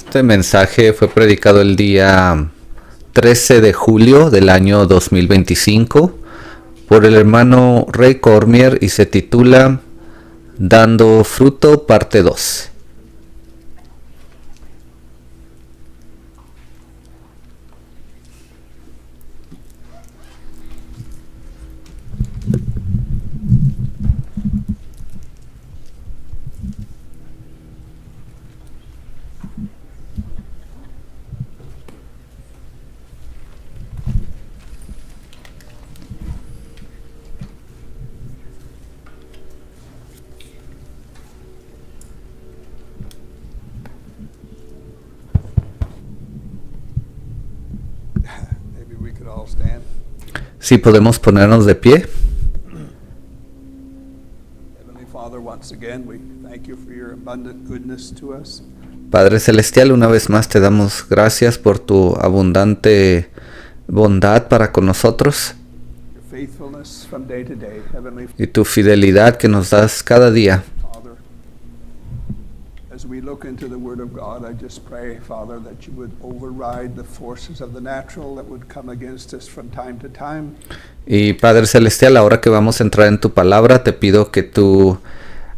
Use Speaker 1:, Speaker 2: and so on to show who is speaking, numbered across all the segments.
Speaker 1: Este mensaje fue predicado el día 13 de julio del año 2025 por el hermano Ray Cormier y se titula Dando fruto, parte 2. Si podemos ponernos de pie. Padre Celestial, una vez más te damos gracias por tu abundante bondad para con nosotros y tu fidelidad que nos das cada día.
Speaker 2: As we look into the Word of God, I just pray, Father, that you would override the forces of the natural that would come against us from time to time.
Speaker 1: Y Padre Celestial, ahora que vamos a entrar en tu palabra, te pido que tú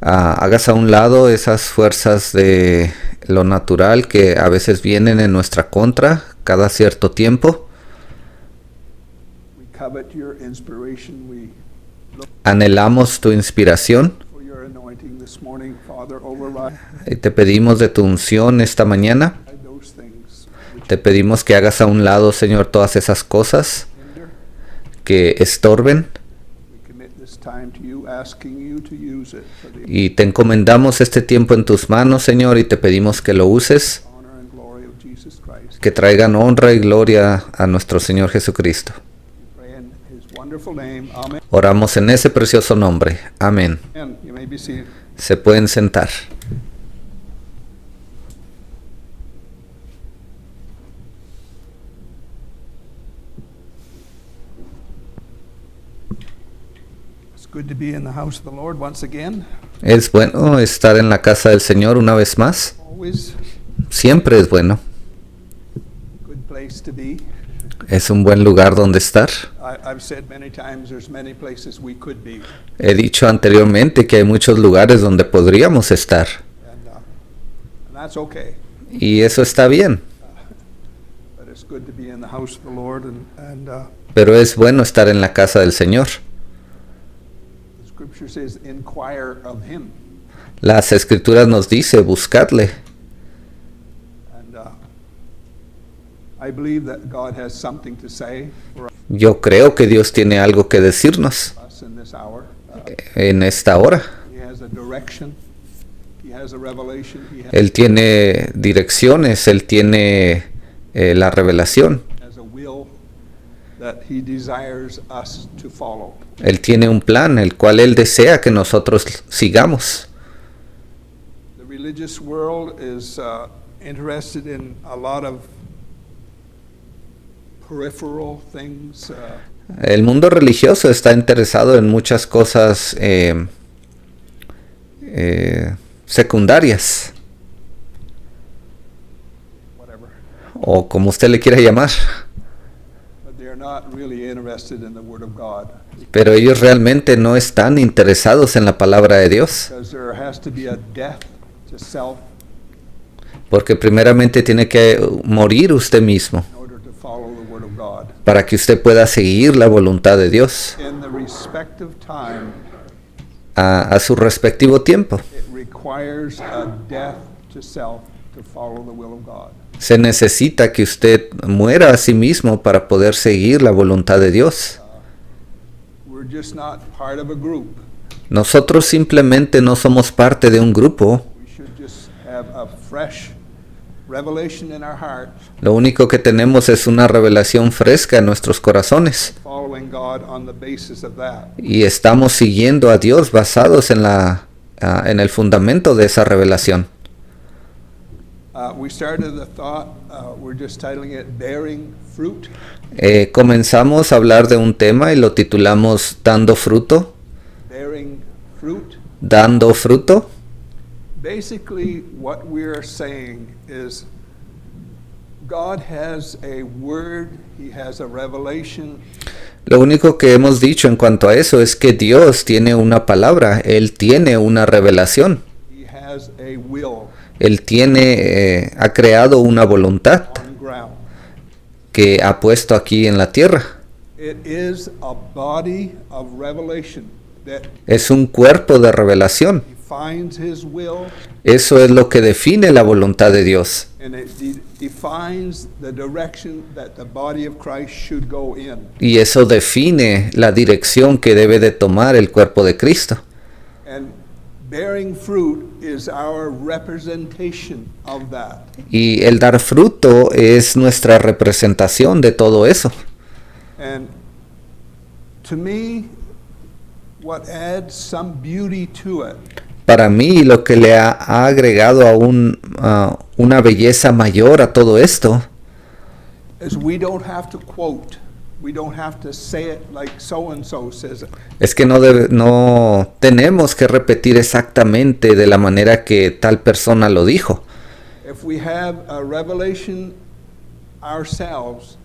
Speaker 1: hagas a un lado esas fuerzas de lo natural que a veces vienen en nuestra contra cada cierto tiempo.
Speaker 2: We covet your inspiration. We look
Speaker 1: Anhelamos tu inspiración
Speaker 2: for your anointing this morning, Father. Override
Speaker 1: y te pedimos de tu unción esta mañana.
Speaker 2: those things which
Speaker 1: Te pedimos que hagas a un lado, Señor, todas esas cosas
Speaker 2: hinder.
Speaker 1: que estorben
Speaker 2: We commit this time to you, asking you to use it for the
Speaker 1: y te encomendamos este tiempo en tus manos, Señor, y te pedimos que lo uses,
Speaker 2: honor and glory of Jesus Christ.
Speaker 1: que traigan honra y gloria a nuestro Señor Jesucristo.
Speaker 2: We pray in His wonderful name. Amen.
Speaker 1: Oramos en ese precioso nombre. Amén.
Speaker 2: And you may be seated.
Speaker 1: Se pueden sentar.
Speaker 2: It's good to be in the house of the Lord once again.
Speaker 1: Es bueno estar en la casa del Señor una vez más.
Speaker 2: Always
Speaker 1: Siempre es bueno.
Speaker 2: good place to be.
Speaker 1: Es un buen lugar donde estar.
Speaker 2: I've said many times there's many places we could be.
Speaker 1: He dicho anteriormente que hay muchos lugares donde podríamos estar.
Speaker 2: And that's okay.
Speaker 1: Y eso está bien.
Speaker 2: But it's good to be in the house of the Lord, and
Speaker 1: Pero es bueno estar en la casa del Señor.
Speaker 2: the Scripture says, "Inquire of Him."
Speaker 1: Las Escrituras nos dice buscarle.
Speaker 2: And I believe that God has something to say for
Speaker 1: Yo creo que Dios tiene algo que decirnos
Speaker 2: us in this hour.
Speaker 1: en esta hora.
Speaker 2: He has a direction. He has a revelation.
Speaker 1: Él tiene direcciones, Él tiene la revelación.
Speaker 2: Has a will that He desires us to follow.
Speaker 1: Él tiene un plan, el cual Él desea que nosotros sigamos.
Speaker 2: The religious world is interested in a lot of peripheral things.
Speaker 1: El mundo religioso está interesado en muchas cosas secundarias,
Speaker 2: Whatever.
Speaker 1: o como usted le quiera llamar.
Speaker 2: But they are not really interested in the Word of God.
Speaker 1: Pero ellos realmente no están interesados en la palabra de Dios,
Speaker 2: Because there has to be a death to self
Speaker 1: porque primeramente tiene que morir usted mismo
Speaker 2: in order to follow the Word of God.
Speaker 1: para que usted pueda seguir la voluntad de Dios
Speaker 2: In the respective time,
Speaker 1: a su respectivo tiempo.
Speaker 2: it requires a death to self to follow the will of God.
Speaker 1: Se necesita que usted muera a sí mismo para poder seguir la voluntad de Dios.
Speaker 2: We're just not part of a group.
Speaker 1: Nosotros simplemente no somos parte de un grupo.
Speaker 2: We should just have a fresh revelation in our hearts,
Speaker 1: Lo único que tenemos es una revelación fresca en nuestros corazones.
Speaker 2: following God on the basis of that.
Speaker 1: Y estamos siguiendo a Dios basados en el fundamento de esa revelación.
Speaker 2: We started the thought, we're just titling it Bearing Fruit.
Speaker 1: Comenzamos a hablar de un tema y lo titulamos Dando fruto.
Speaker 2: Bearing fruit.
Speaker 1: Dando fruto.
Speaker 2: Basically, what we're saying is God has a word, he has a revelation.
Speaker 1: Lo único que hemos dicho en cuanto a eso es que Dios tiene una palabra, Él tiene una revelación,
Speaker 2: He has a will
Speaker 1: Él ha creado una voluntad
Speaker 2: on ground.
Speaker 1: que ha puesto aquí en la tierra.
Speaker 2: It is a body of revelation that
Speaker 1: Es un cuerpo de revelación.
Speaker 2: defines his will
Speaker 1: Eso es lo que define la voluntad de Dios.
Speaker 2: and it defines the direction that the body of Christ should go in.
Speaker 1: Y eso define la dirección que debe de tomar el cuerpo de Cristo.
Speaker 2: And bearing fruit is our representation of that.
Speaker 1: Y el dar fruto es nuestra representación de todo eso.
Speaker 2: And to me, what adds some beauty to it
Speaker 1: Para mí, lo que le ha agregado una belleza mayor a todo esto
Speaker 2: is we don't have to quote. We don't have to say it like so-and-so says it.
Speaker 1: es que no tenemos que repetir exactamente de la manera que tal persona lo dijo.
Speaker 2: If we have a revelation ourselves,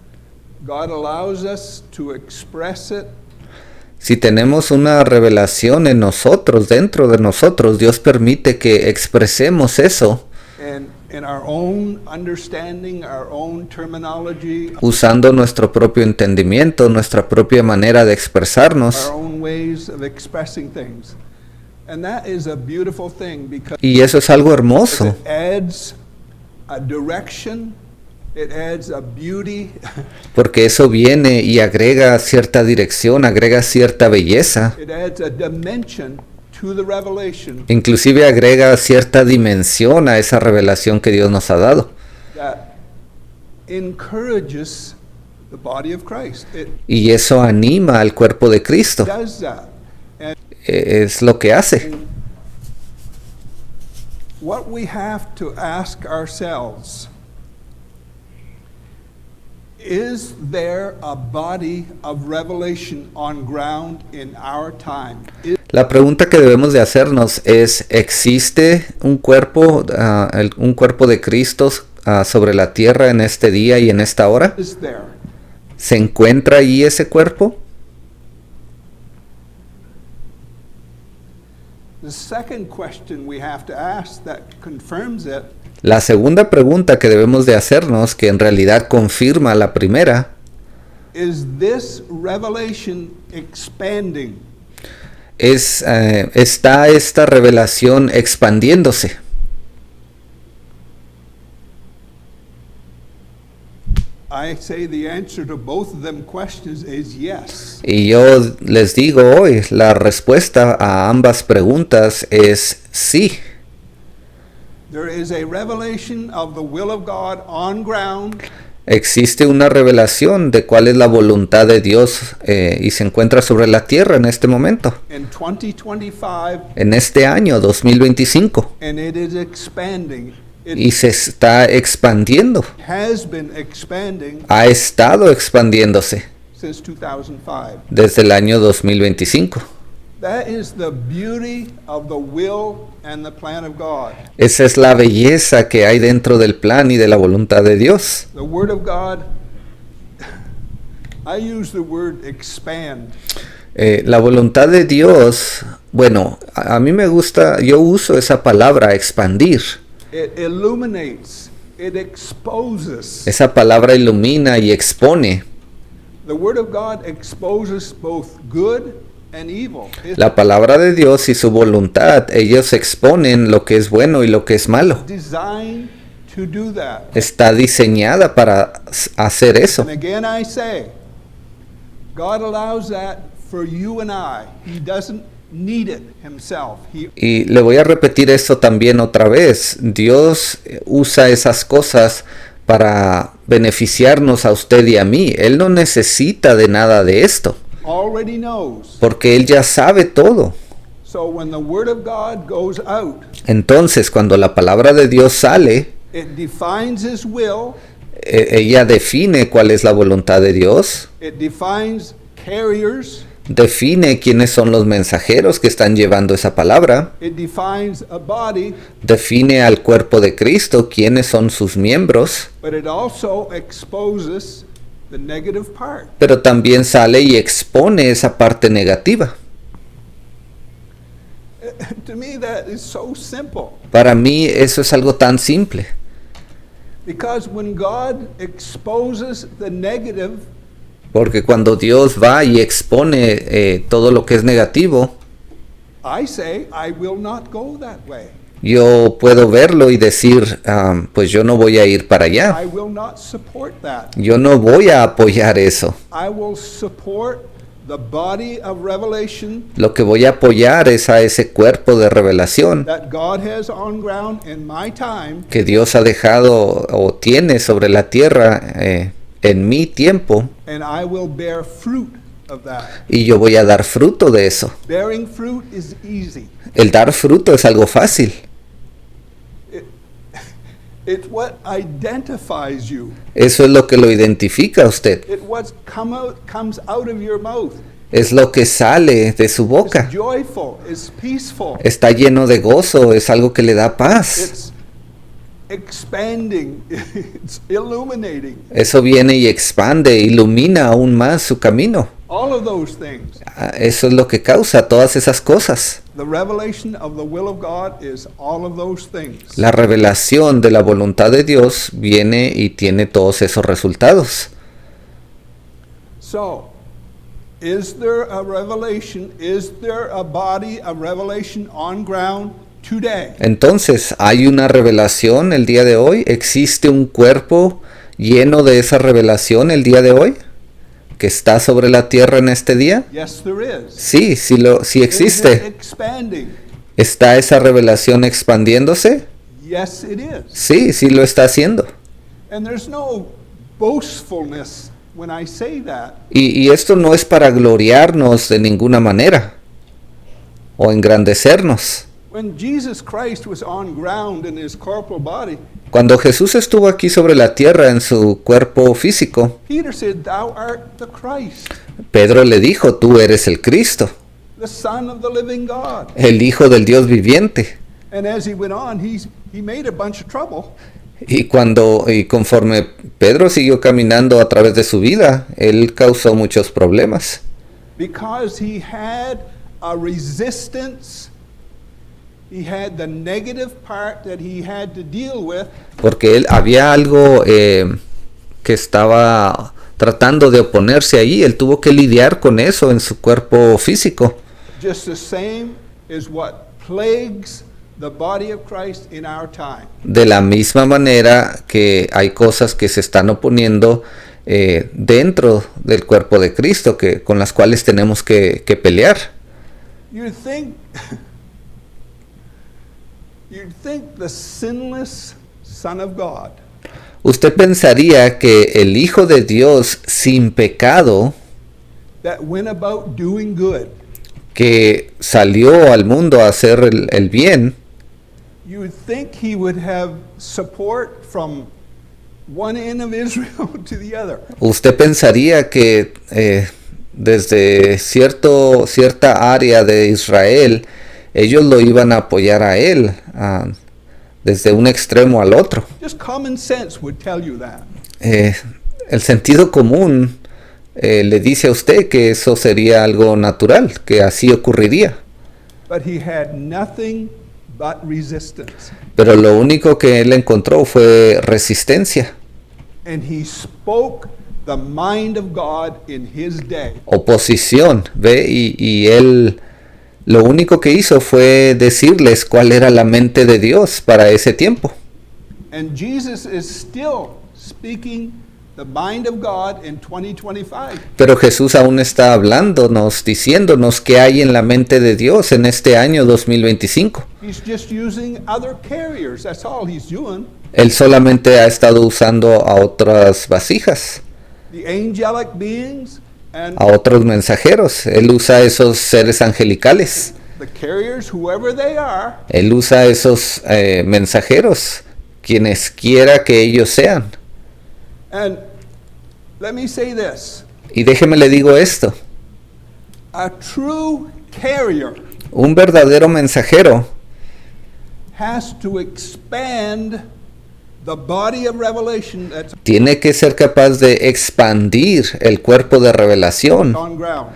Speaker 2: God allows us to express it
Speaker 1: Si tenemos una revelación en nosotros, dentro de nosotros, Dios permite que expresemos eso
Speaker 2: and in our own understanding, our own terminology,
Speaker 1: usando nuestro propio entendimiento, nuestra propia manera de expresarnos.
Speaker 2: our own ways of expressing things. And that is a beautiful thing because
Speaker 1: Y eso es algo hermoso,
Speaker 2: it adds a direction, it adds a beauty,
Speaker 1: porque eso viene y agrega cierta dirección, agrega cierta belleza,
Speaker 2: it adds a dimension to the revelation
Speaker 1: inclusive agrega cierta dimensión a esa revelación que Dios nos ha dado.
Speaker 2: that encourages the body of Christ. It
Speaker 1: Y eso anima al cuerpo de Cristo,
Speaker 2: does that. And
Speaker 1: es lo que hace.
Speaker 2: what we have to ask ourselves, is there a body of revelation on ground in our time?
Speaker 1: La pregunta que debemos de hacernos es, ¿existe un cuerpo de Cristo sobre la tierra en este día y en esta hora?
Speaker 2: Is there?
Speaker 1: ¿Se encuentra ahí ese cuerpo?
Speaker 2: The second question we have to ask that confirms it
Speaker 1: La segunda pregunta que debemos de hacernos, que en realidad confirma la primera,
Speaker 2: is this revelation expanding?
Speaker 1: ¿está esta revelación expandiéndose?
Speaker 2: I say the answer to both of them questions is yes.
Speaker 1: Y yo les digo hoy, la respuesta a ambas preguntas es sí.
Speaker 2: There is a revelation of the will of God on ground,
Speaker 1: Existe una revelación de cuál es la voluntad de Dios y se encuentra sobre la tierra en este momento,
Speaker 2: in 2025,
Speaker 1: en este año 2025,
Speaker 2: and it is expanding.
Speaker 1: y
Speaker 2: It
Speaker 1: se está expandiendo,
Speaker 2: has been expanding
Speaker 1: ha estado expandiéndose
Speaker 2: since 2005.
Speaker 1: desde el año 2025.
Speaker 2: That is the beauty of the will and the plan of God.
Speaker 1: Esa es la belleza que hay dentro del plan y de la voluntad de Dios.
Speaker 2: The Word of God, I use the word expand.
Speaker 1: La voluntad de Dios, bueno, a mí me gusta, yo uso esa palabra, expandir.
Speaker 2: It illuminates, it exposes.
Speaker 1: Esa palabra ilumina y expone.
Speaker 2: The Word of God exposes both good and evil. It's
Speaker 1: La palabra de Dios y su voluntad, ellos exponen lo que es bueno y lo que es malo.
Speaker 2: designed to do that.
Speaker 1: Está diseñada para hacer eso.
Speaker 2: And again I say, God allows that for you and I. He doesn't need it himself.
Speaker 1: Y le voy a repetir eso también otra vez. Dios usa esas cosas para beneficiarnos a usted y a mí. Él no necesita de nada de esto,
Speaker 2: already knows.
Speaker 1: porque Él ya sabe todo.
Speaker 2: So when the Word of God goes out,
Speaker 1: Entonces, cuando la palabra de Dios sale,
Speaker 2: it defines His will,
Speaker 1: ella define cuál es la voluntad de Dios,
Speaker 2: it defines carriers,
Speaker 1: define quiénes son los mensajeros que están llevando esa palabra,
Speaker 2: It defines a body,
Speaker 1: define al cuerpo de Cristo, quiénes son sus miembros,
Speaker 2: but it also exposes the negative part.
Speaker 1: pero también sale y expone esa parte negativa.
Speaker 2: To me, that is so simple.
Speaker 1: Para mí eso es algo tan simple,
Speaker 2: Because when God exposes the negative,
Speaker 1: porque cuando Dios va y expone todo lo que es negativo,
Speaker 2: I say, I will not go that way.
Speaker 1: yo puedo verlo y decir, pues yo no voy a ir para allá,
Speaker 2: I will not support that.
Speaker 1: yo no voy a apoyar eso.
Speaker 2: I will support the body of revelation
Speaker 1: Lo que voy a apoyar es a ese cuerpo de revelación
Speaker 2: that God has on ground in my time,
Speaker 1: que Dios ha dejado o tiene sobre la tierra en mi tiempo,
Speaker 2: and I will bear fruit of that.
Speaker 1: y yo voy a dar fruto de eso.
Speaker 2: Bearing fruit is easy.
Speaker 1: El dar fruto es algo fácil.
Speaker 2: It's what identifies you.
Speaker 1: Eso es lo que lo identifica a usted.
Speaker 2: It's what comes out of your mouth.
Speaker 1: Es lo que sale de su boca.
Speaker 2: It's joyful. It's peaceful.
Speaker 1: Está lleno de gozo, es algo que le da paz.
Speaker 2: It's expanding. It's illuminating.
Speaker 1: Eso viene y expande, ilumina aún más su camino.
Speaker 2: All of those things.
Speaker 1: Eso es lo que causa todas esas cosas.
Speaker 2: The revelation of the will of God is all of those things.
Speaker 1: La revelación de la voluntad de Dios viene y tiene todos esos resultados.
Speaker 2: So, is there a revelation? Is there a body of revelation on ground today?
Speaker 1: Entonces, ¿hay una revelación el día de hoy? ¿Existe un cuerpo lleno de esa revelación el día de hoy? ¿Que está sobre la tierra en este día?
Speaker 2: Yes, there is.
Speaker 1: Sí, sí
Speaker 2: Is it
Speaker 1: existe.
Speaker 2: expanding?
Speaker 1: ¿Está esa revelación expandiéndose?
Speaker 2: Yes, it is.
Speaker 1: Sí, sí lo está haciendo.
Speaker 2: And there's no boastfulness when I say that.
Speaker 1: Y esto no es para gloriarnos de ninguna manera o engrandecernos.
Speaker 2: When Jesus Christ was on ground in his corporal body,
Speaker 1: Cuando Jesús estuvo aquí sobre la tierra en su cuerpo físico,
Speaker 2: Peter said, "Thou art the Christ,
Speaker 1: Pedro le dijo, tú eres el Cristo,
Speaker 2: the Son of the living God."
Speaker 1: el Hijo del Dios viviente.
Speaker 2: And as he went on, he made a bunch of trouble
Speaker 1: Y conforme Pedro siguió caminando a través de su vida, él causó muchos problemas,
Speaker 2: because he had a resistance. He had the negative part that he had to deal with.
Speaker 1: porque él había algo que estaba tratando de oponerse ahí, él tuvo que lidiar con eso en su cuerpo físico.
Speaker 2: Just the same as what plagues the body of Christ in our time.
Speaker 1: De la misma manera que hay cosas que se están oponiendo dentro del cuerpo de Cristo, con las cuales tenemos que pelear.
Speaker 2: You'd think the sinless Son of God
Speaker 1: Usted pensaría que el Hijo de Dios sin pecado,
Speaker 2: that went about doing good,
Speaker 1: que salió al mundo a hacer el bien,
Speaker 2: you would think he would have support from one end of Israel to the other.
Speaker 1: usted pensaría que desde cierta área de Israel, ellos lo iban a apoyar a él, desde un extremo al otro.
Speaker 2: Just common sense would tell you that.
Speaker 1: El sentido común le dice a usted que eso sería algo natural, que así ocurriría.
Speaker 2: But he had nothing but resistance.
Speaker 1: Pero lo único que él encontró fue resistencia,
Speaker 2: And he spoke the mind of God in his day.
Speaker 1: oposición, ¿ve? Y él lo único que hizo fue decirles cuál era la mente de Dios para ese tiempo.
Speaker 2: And Jesus is still speaking the mind of God in 2025.
Speaker 1: Pero Jesús aún está hablándonos, diciéndonos qué hay en la mente de Dios en este año 2025.
Speaker 2: He's just using other carriers. That's all he's doing.
Speaker 1: Él solamente ha estado usando a otras vasijas,
Speaker 2: The angelic beings and
Speaker 1: a otros mensajeros. Él usa esos seres angelicales.
Speaker 2: the carriers, whoever they are,
Speaker 1: Él usa esos mensajeros, quienes quiera que ellos sean.
Speaker 2: and let me say this.
Speaker 1: Y déjeme le digo esto.
Speaker 2: A true carrier
Speaker 1: Un verdadero mensajero
Speaker 2: has to expand the body of revelation that's
Speaker 1: tiene que ser capaz de expandir el cuerpo de revelación
Speaker 2: on ground.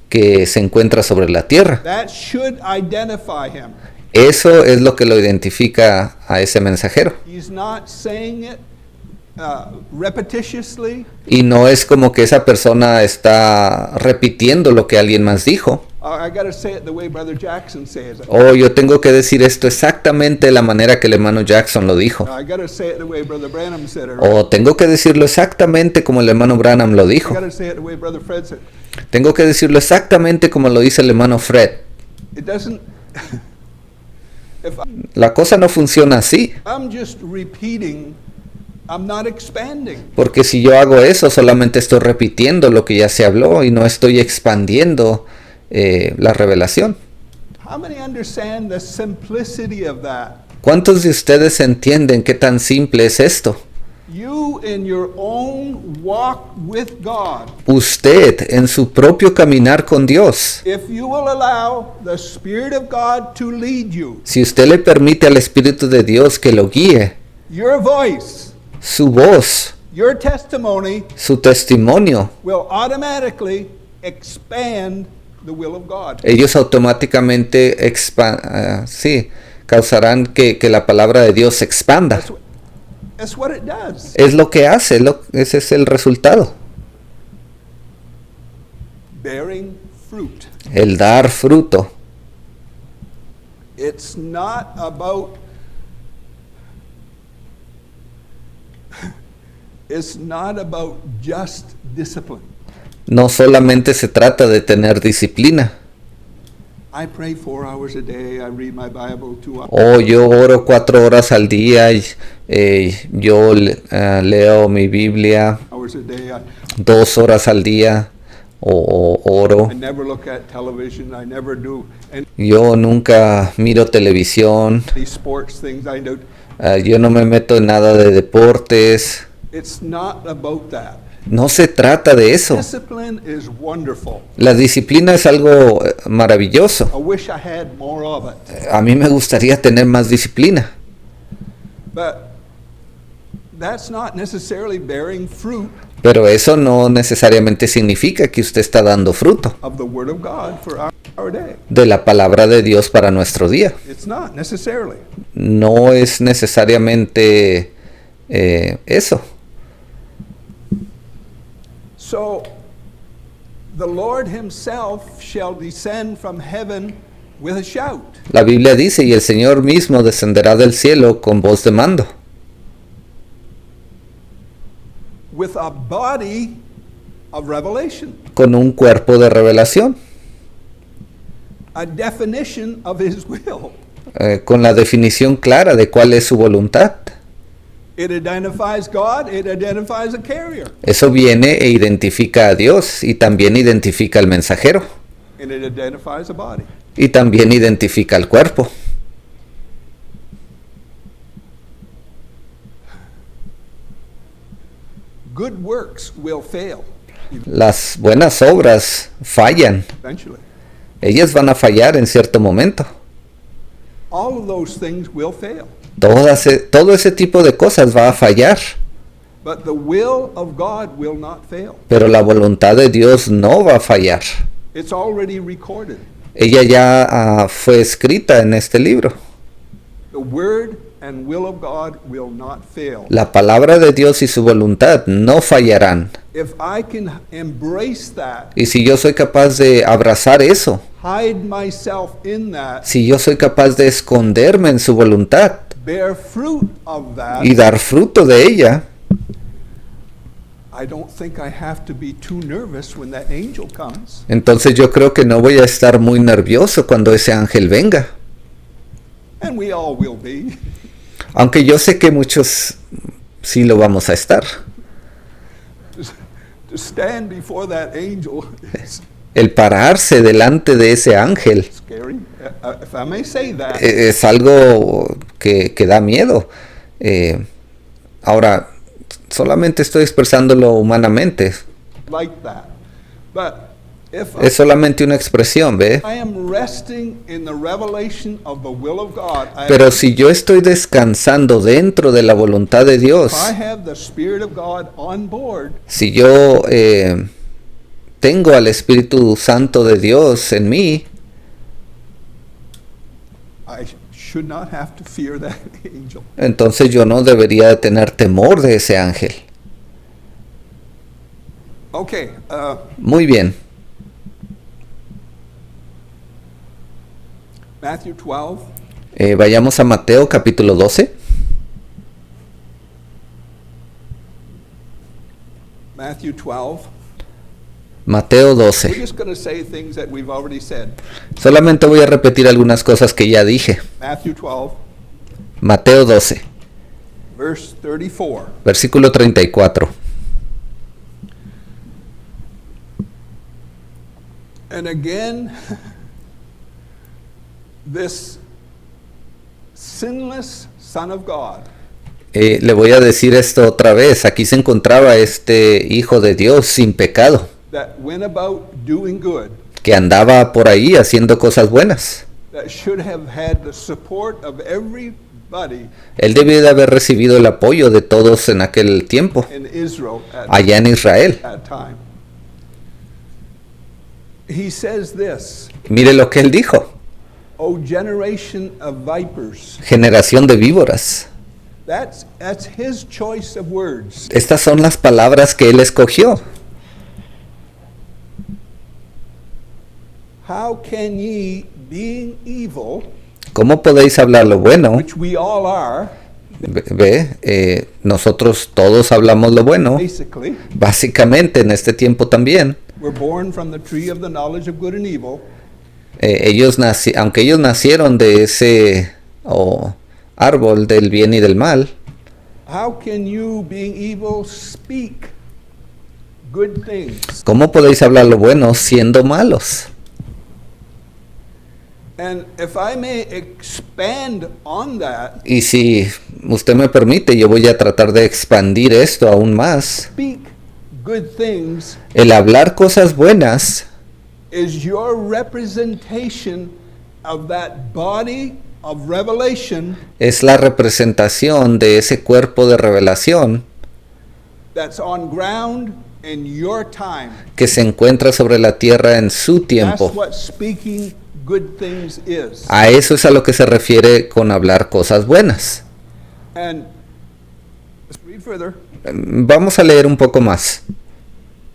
Speaker 1: que se encuentra sobre la tierra.
Speaker 2: That should identify him.
Speaker 1: Eso es lo que lo identifica a ese mensajero.
Speaker 2: He's not saying it repetitiously.
Speaker 1: Y no es como que esa persona está repitiendo lo que alguien más dijo.
Speaker 2: I got to say it the way Brother Jackson says it.
Speaker 1: O yo tengo que decir esto exactamente de la manera que el hermano Jackson lo dijo.
Speaker 2: I got to say it the way Brother Branham said it.
Speaker 1: O tengo que decirlo exactamente como el hermano Branham lo
Speaker 2: I
Speaker 1: dijo.
Speaker 2: got to say it the way Brother Fred said it.
Speaker 1: Tengo que decirlo exactamente como lo dice el hermano Fred.
Speaker 2: It doesn't. If
Speaker 1: La cosa no funciona así.
Speaker 2: I'm just repeating, I'm not expanding.
Speaker 1: Porque si yo hago eso, solamente estoy repitiendo lo que ya se habló y no estoy expandiendo la revelación.
Speaker 2: How many understand the simplicity of that?
Speaker 1: ¿Cuántos de ustedes entienden qué tan simple es esto?
Speaker 2: You in your own walk with God,
Speaker 1: Usted en su propio caminar con Dios,
Speaker 2: if you will allow the Spirit of God to lead you,
Speaker 1: si usted le permite al Espíritu de Dios que lo guíe,
Speaker 2: your voice,
Speaker 1: su voz,
Speaker 2: your testimony
Speaker 1: su testimonio,
Speaker 2: will automatically expand the will of God.
Speaker 1: ellos automáticamente causarán que la palabra de Dios se expanda.
Speaker 2: That's what it does.
Speaker 1: Es lo que hace, ese es el resultado.
Speaker 2: Bearing fruit.
Speaker 1: El dar fruto.
Speaker 2: It's not about just discipline.
Speaker 1: No solamente se trata de tener disciplina.
Speaker 2: I pray 4 hours a day, I read my Bible 2 hours.
Speaker 1: O yo oro 4 horas al día, yo leo mi Biblia
Speaker 2: Hours a day.
Speaker 1: 2 horas al día, o oro.
Speaker 2: I never look at television. I never do any
Speaker 1: Yo nunca miro televisión,
Speaker 2: sports things. I do.
Speaker 1: yo no me meto en nada de deportes.
Speaker 2: It's not about that.
Speaker 1: No se trata de eso.
Speaker 2: Discipline is wonderful.
Speaker 1: La disciplina es algo maravilloso.
Speaker 2: I wish I had more of it.
Speaker 1: A mí me gustaría tener más disciplina.
Speaker 2: But that's not necessarily bearing fruit
Speaker 1: Pero eso no necesariamente significa que usted está dando fruto
Speaker 2: of the Word of God for our day.
Speaker 1: de la palabra de Dios para nuestro día.
Speaker 2: It's not necessarily.
Speaker 1: No es necesariamente eso.
Speaker 2: So, the Lord Himself shall descend from heaven with a shout.
Speaker 1: La Biblia dice, y el Señor mismo descenderá del cielo con voz de mando,
Speaker 2: With a body of revelation,
Speaker 1: con un cuerpo de revelación,
Speaker 2: a definition of His will.
Speaker 1: con la definición clara de cuál es su voluntad.
Speaker 2: It identifies God, it identifies a carrier,
Speaker 1: Eso viene e identifica a Dios y también identifica al mensajero
Speaker 2: and it identifies a body.
Speaker 1: y también identifica al cuerpo.
Speaker 2: Good works will fail
Speaker 1: Las buenas obras fallan.
Speaker 2: eventually.
Speaker 1: Ellas van a fallar en cierto momento.
Speaker 2: All of those things will fail.
Speaker 1: Todo ese tipo de cosas va a fallar.
Speaker 2: But the will of God will not fail.
Speaker 1: Pero la voluntad de Dios no va a fallar.
Speaker 2: It's already recorded.
Speaker 1: Ella ya fue escrita en este libro.
Speaker 2: The word and will of God will not fail.
Speaker 1: La palabra de Dios y su voluntad no fallarán.
Speaker 2: If I can embrace that,
Speaker 1: Y si yo soy capaz de abrazar eso,
Speaker 2: hide myself in that,
Speaker 1: si yo soy capaz de esconderme en su voluntad
Speaker 2: bear fruit of that,
Speaker 1: y dar fruto de ella,
Speaker 2: I don't think I have to be too nervous when that angel comes.
Speaker 1: entonces yo creo que no voy a estar muy nervioso cuando ese ángel venga.
Speaker 2: And we all will be.
Speaker 1: Aunque yo sé que muchos sí lo vamos a estar.
Speaker 2: To stand before that angel is
Speaker 1: El pararse delante de ese ángel
Speaker 2: scary. If I may say that.
Speaker 1: es algo que da miedo. Ahora, solamente estoy expresándolo humanamente.
Speaker 2: Like that. But If
Speaker 1: Es solamente una expresión, ¿ve?
Speaker 2: I am resting in the revelation of the will of God,
Speaker 1: Pero si yo estoy descansando dentro de la voluntad de Dios,
Speaker 2: I have the Spirit of God on board,
Speaker 1: si yo tengo al Espíritu Santo de Dios en mí,
Speaker 2: I should not have to fear that angel.
Speaker 1: entonces yo no debería de tener temor de ese ángel.
Speaker 2: Okay,
Speaker 1: Muy bien.
Speaker 2: Matthew 12.
Speaker 1: Vayamos a Mateo capítulo 12.
Speaker 2: Matthew 12.
Speaker 1: Mateo
Speaker 2: We're
Speaker 1: 12.
Speaker 2: just going to say things that we've already said.
Speaker 1: Solamente voy a repetir algunas cosas que ya dije.
Speaker 2: Matthew 12,
Speaker 1: Mateo 12,
Speaker 2: verse 34.
Speaker 1: versículo 34.
Speaker 2: And again, this sinless Son of God
Speaker 1: Le voy a decir esto otra vez. Aquí se encontraba este Hijo de Dios sin pecado,
Speaker 2: that went about doing good,
Speaker 1: que andaba por ahí haciendo cosas buenas.
Speaker 2: that should have had the support of everybody
Speaker 1: Él debió de haber recibido el apoyo de todos en aquel tiempo,
Speaker 2: in Israel at
Speaker 1: allá en Israel.
Speaker 2: that time. He says this,
Speaker 1: Mire lo que él dijo.
Speaker 2: O generation of vipers.
Speaker 1: Generación de víboras.
Speaker 2: That's his choice of words.
Speaker 1: Estas son las palabras que él escogió.
Speaker 2: How can ye, being evil,
Speaker 1: ¿Cómo podéis hablar lo bueno?
Speaker 2: which we all are,
Speaker 1: Nosotros todos hablamos lo bueno.
Speaker 2: basically,
Speaker 1: Básicamente en este tiempo también.
Speaker 2: we're born from the tree of the knowledge of good and evil.
Speaker 1: Aunque ellos nacieron de ese árbol del bien y del mal,
Speaker 2: How can you, being evil, speak good things?
Speaker 1: ¿cómo podéis hablar lo bueno siendo malos?
Speaker 2: And if I may expand on that,
Speaker 1: Y si usted me permite, yo voy a tratar de expandir esto aún más.
Speaker 2: speak good things
Speaker 1: El hablar cosas buenas
Speaker 2: is your representation of that body of revelation
Speaker 1: es la representación de ese cuerpo de revelación
Speaker 2: that's on ground in your time.
Speaker 1: que se encuentra sobre la tierra en su
Speaker 2: That's
Speaker 1: tiempo.
Speaker 2: what speaking good things is.
Speaker 1: A eso es a lo que se refiere con hablar cosas buenas.
Speaker 2: And let's read further.
Speaker 1: Vamos a leer un poco más.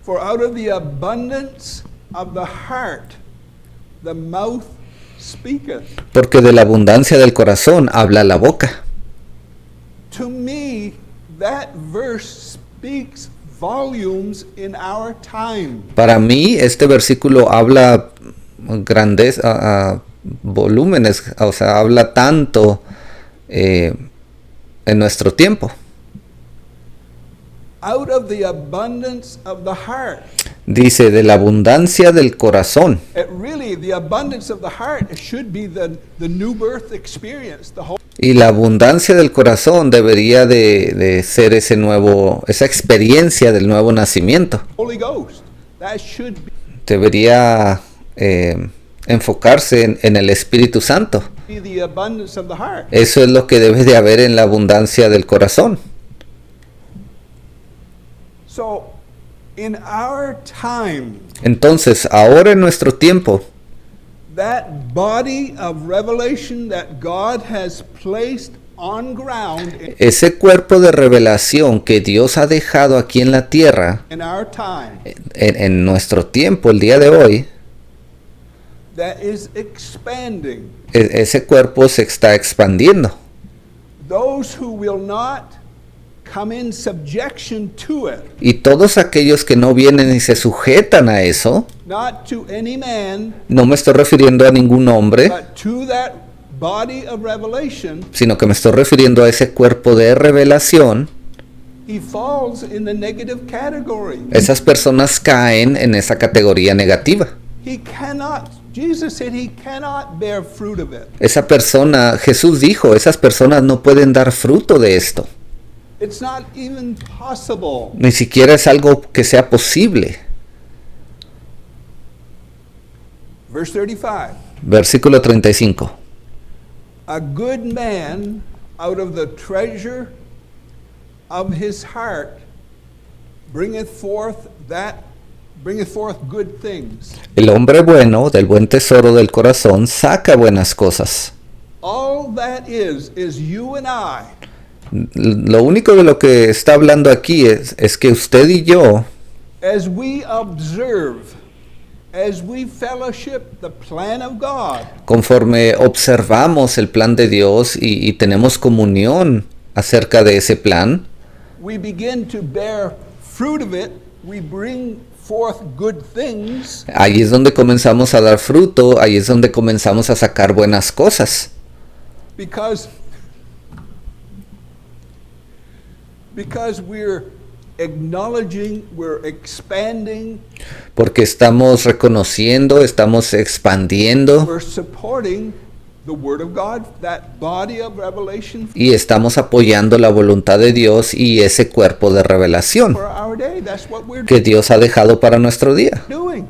Speaker 2: For out of the abundance of the heart, the mouth speaketh.
Speaker 1: Porque de la abundancia del corazón habla la boca.
Speaker 2: To me, that verse speaks volumes in our time.
Speaker 1: Para mí, este versículo habla grandes volúmenes, o sea, habla tanto en nuestro tiempo.
Speaker 2: Out of the abundance of the heart.
Speaker 1: Dice, de la abundancia del corazón.
Speaker 2: Really, the abundance of the heart should be the new birth experience, the whole
Speaker 1: Y la abundancia del corazón debería de ser esa experiencia del nuevo nacimiento.
Speaker 2: Holy Ghost. That should
Speaker 1: Debería enfocarse en el Espíritu Santo.
Speaker 2: be the abundance of the heart.
Speaker 1: Eso es lo que debe de haber en la abundancia del corazón.
Speaker 2: So, in our time,
Speaker 1: Entonces, ahora en nuestro tiempo,
Speaker 2: that body of revelation that God has placed on ground
Speaker 1: ese cuerpo de revelación que Dios ha dejado aquí en la tierra,
Speaker 2: in our time,
Speaker 1: en nuestro tiempo, el día de hoy,
Speaker 2: that is expanding.
Speaker 1: ese cuerpo se está expandiendo.
Speaker 2: Those who will not come in subjection to it,
Speaker 1: Y todos aquellos que no vienen y se sujetan a eso,
Speaker 2: not to any man,
Speaker 1: no me estoy refiriendo a ningún hombre,
Speaker 2: but to that body of revelation,
Speaker 1: sino que me estoy refiriendo a ese cuerpo de revelación,
Speaker 2: he falls in the negative category.
Speaker 1: esas personas caen en esa categoría negativa.
Speaker 2: He cannot, Jesus said he cannot bear fruit of it.
Speaker 1: Esa persona, Jesús dijo, esas personas no pueden dar fruto de esto.
Speaker 2: It's not even possible.
Speaker 1: Ni siquiera es algo que sea posible.
Speaker 2: Verse 35.
Speaker 1: Versículo 35.
Speaker 2: A good man out of the treasure of his heart bringeth forth good things.
Speaker 1: El hombre bueno del buen tesoro del corazón saca buenas cosas.
Speaker 2: All that is you and I.
Speaker 1: Lo único de lo que está hablando aquí es que usted y yo,
Speaker 2: As we observe, as we fellowship the plan of God,
Speaker 1: conforme observamos el plan de Dios y tenemos comunión acerca de ese plan,
Speaker 2: we begin to bear fruit of it. We bring forth good things.
Speaker 1: ahí es donde comenzamos a dar fruto, ahí es donde comenzamos a sacar buenas cosas.
Speaker 2: Because we're acknowledging, we're expanding,
Speaker 1: Porque estamos reconociendo, estamos expandiendo
Speaker 2: we're supporting the Word of God, that body of revelation
Speaker 1: y estamos apoyando la voluntad de Dios y ese cuerpo de revelación
Speaker 2: for our day. That's what we're
Speaker 1: que Dios ha dejado para nuestro día.
Speaker 2: doing.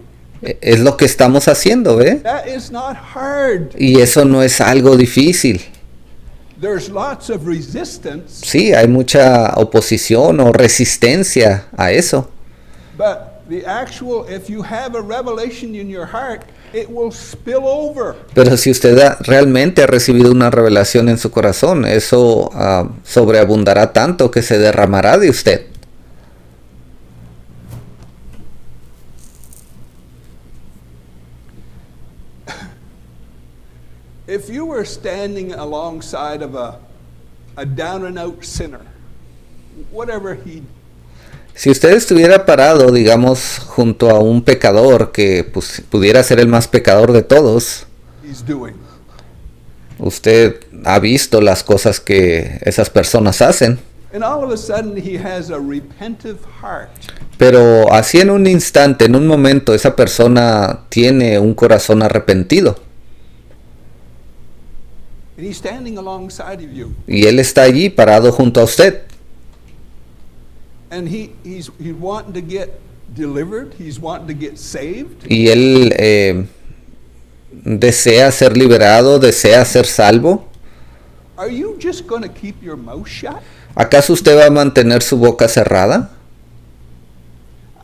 Speaker 1: Es lo que estamos haciendo, ¿ve?
Speaker 2: That is not hard.
Speaker 1: Y eso no es algo difícil.
Speaker 2: There's lots of resistance,
Speaker 1: Sí, hay mucha oposición o resistencia a eso.
Speaker 2: but if you have a revelation in your heart, it will spill over.
Speaker 1: Pero si usted realmente ha recibido una revelación en su corazón, eso sobreabundará tanto que se derramará de usted.
Speaker 2: If you were standing alongside of a down and out sinner, whatever he,
Speaker 1: Si usted estuviera parado, digamos, junto a un pecador que pues, pudiera ser el más pecador de todos,
Speaker 2: he's doing,
Speaker 1: usted ha visto las cosas que esas personas hacen,
Speaker 2: and all of a sudden he has a repentive heart,
Speaker 1: pero así en un instante, en un momento, esa persona tiene un corazón arrepentido
Speaker 2: and he's standing alongside of you,
Speaker 1: y él está allí parado junto a usted
Speaker 2: and he's wanting to get delivered, he's wanting to get saved.
Speaker 1: y él desea ser liberado, desea ser salvo.
Speaker 2: Are you just going to keep your mouth shut?
Speaker 1: ¿Acaso usted va a mantener su boca cerrada?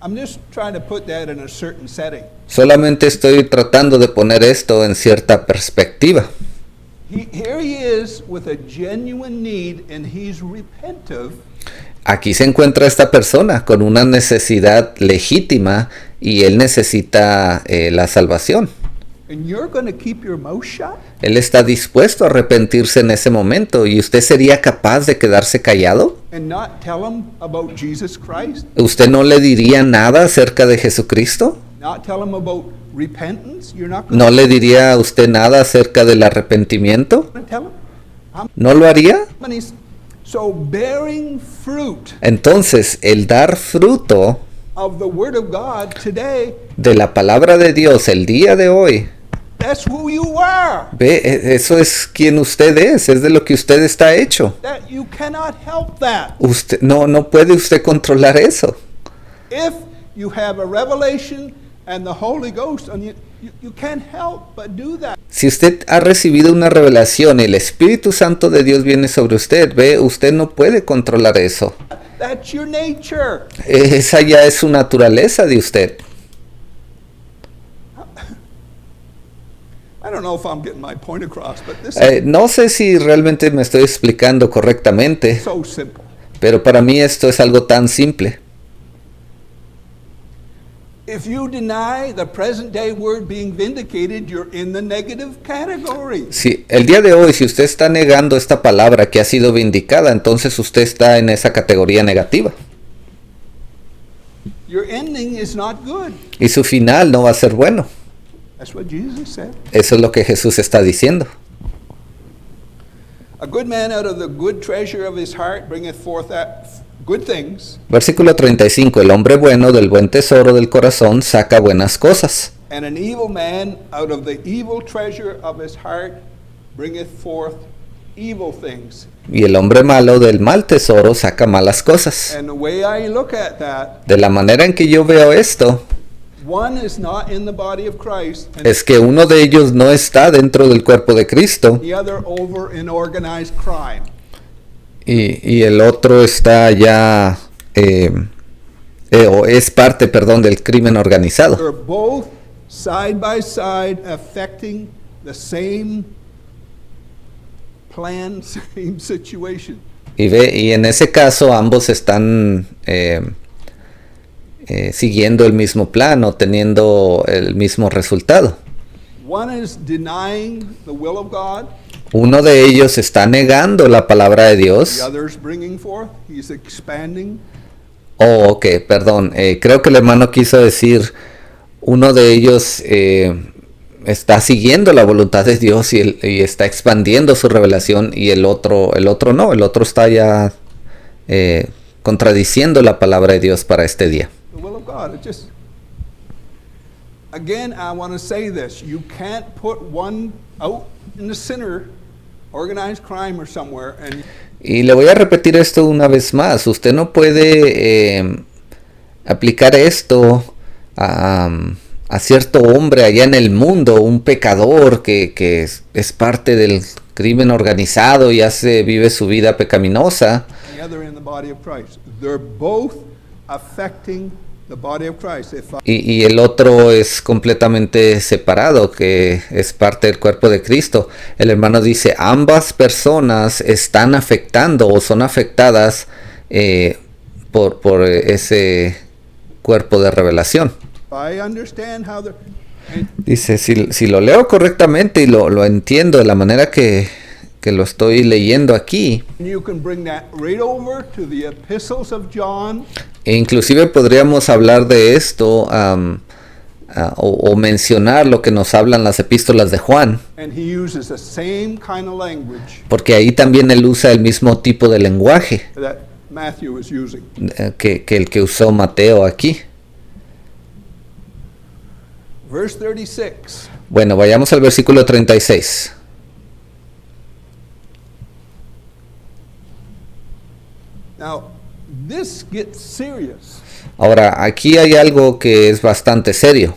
Speaker 2: I'm just trying to put that in a certain setting.
Speaker 1: Solamente estoy tratando de poner esto en cierta perspectiva.
Speaker 2: Here he is with a genuine need and he's repentive.
Speaker 1: Aquí se encuentra esta persona con una necesidad legítima y él necesita la salvación.
Speaker 2: And you're going to keep your mouth shut?
Speaker 1: Él está dispuesto a arrepentirse en ese momento y usted sería capaz de quedarse callado.
Speaker 2: And not tell him about Jesus Christ?
Speaker 1: ¿Usted no le diría nada acerca de Jesucristo?
Speaker 2: Not tell him about repentance? You're not going
Speaker 1: ¿No le diría a usted nada acerca del arrepentimiento?
Speaker 2: to tell him?
Speaker 1: ¿No lo haría?
Speaker 2: So bearing fruit
Speaker 1: Entonces, el dar fruto
Speaker 2: of the Word of God today,
Speaker 1: de la palabra de Dios el día de hoy,
Speaker 2: that's who you are.
Speaker 1: eso es quien usted es de lo que usted está hecho.
Speaker 2: That you cannot help that.
Speaker 1: Usted no puede usted controlar eso.
Speaker 2: If you have a revelation and the Holy Ghost on you, you can't help but do that.
Speaker 1: Si usted ha recibido una revelación y el Espíritu Santo de Dios viene sobre usted, usted no puede controlar eso.
Speaker 2: That's your nature.
Speaker 1: Esa ya es su naturaleza de usted.
Speaker 2: I don't know if I'm getting my point across, but this
Speaker 1: No sé si realmente me estoy explicando correctamente,
Speaker 2: is so simple.
Speaker 1: pero para mí esto es algo tan simple.
Speaker 2: If you deny the present day word being vindicated, you're in the negative category.
Speaker 1: Si el día de hoy, si usted está negando esta palabra que ha sido vindicada, entonces usted está en esa categoría negativa.
Speaker 2: Your ending is not good.
Speaker 1: Y su final no va a ser bueno.
Speaker 2: That's what Jesus said.
Speaker 1: Eso es lo que Jesús está diciendo.
Speaker 2: A good man out of the good treasure of his heart bringeth forth that good things,
Speaker 1: Versículo 35. El hombre bueno del buen tesoro del corazón saca buenas cosas.
Speaker 2: and an evil man out of the evil treasure of his heart bringeth forth evil things.
Speaker 1: Y el hombre malo del mal tesoro saca malas cosas.
Speaker 2: And the way I look at that,
Speaker 1: De la manera en que yo veo esto,
Speaker 2: One is not in the body of Christ, and
Speaker 1: es que uno de ellos no está dentro del cuerpo de Cristo
Speaker 2: the other over in organized crime.
Speaker 1: y el otro está ya, o es parte, perdón, del crimen organizado.
Speaker 2: They're both side by side affecting the same plan, same situation.
Speaker 1: Y en ese caso ambos están siguiendo el mismo plan o teniendo el mismo resultado.
Speaker 2: One is denying the will of God,
Speaker 1: Uno de ellos está negando la palabra de
Speaker 2: the
Speaker 1: Dios.
Speaker 2: other is bringing forth, he's expanding.
Speaker 1: Oh, ok, perdón. Creo que el hermano quiso decir, uno de ellos está siguiendo la voluntad de Dios y está expandiendo su revelación y el otro no. El otro está ya contradiciendo la palabra de Dios para este día.
Speaker 2: The will of God. It just, again, I want to say this. You can't put one out in the center, organized crime or somewhere, and
Speaker 1: Y le voy a repetir esto una vez más. Usted no puede aplicar esto a cierto hombre allá en el mundo, un pecador que es parte del crimen organizado y vive su vida pecaminosa.
Speaker 2: the other in the body of Christ. They're both affecting the body of Christ. If
Speaker 1: Y el otro es completamente separado, que es parte del cuerpo de Cristo. El hermano dice, ambas personas están afectando o son afectadas por ese cuerpo de revelación.
Speaker 2: I understand how they're, and
Speaker 1: Dice, si lo leo correctamente y lo entiendo de la manera que lo estoy leyendo aquí,
Speaker 2: you can bring that right over to the epistles of John,
Speaker 1: e inclusive podríamos hablar de esto o mencionar lo que nos hablan las epístolas de Juan,
Speaker 2: and he uses the same kind of language
Speaker 1: porque ahí también él usa el mismo tipo de lenguaje
Speaker 2: that Matthew is using.
Speaker 1: que el que usó Mateo aquí.
Speaker 2: Verse 36.
Speaker 1: Bueno, vayamos al versículo 36.
Speaker 2: Now, this gets serious.
Speaker 1: Ahora, aquí hay algo que es bastante serio.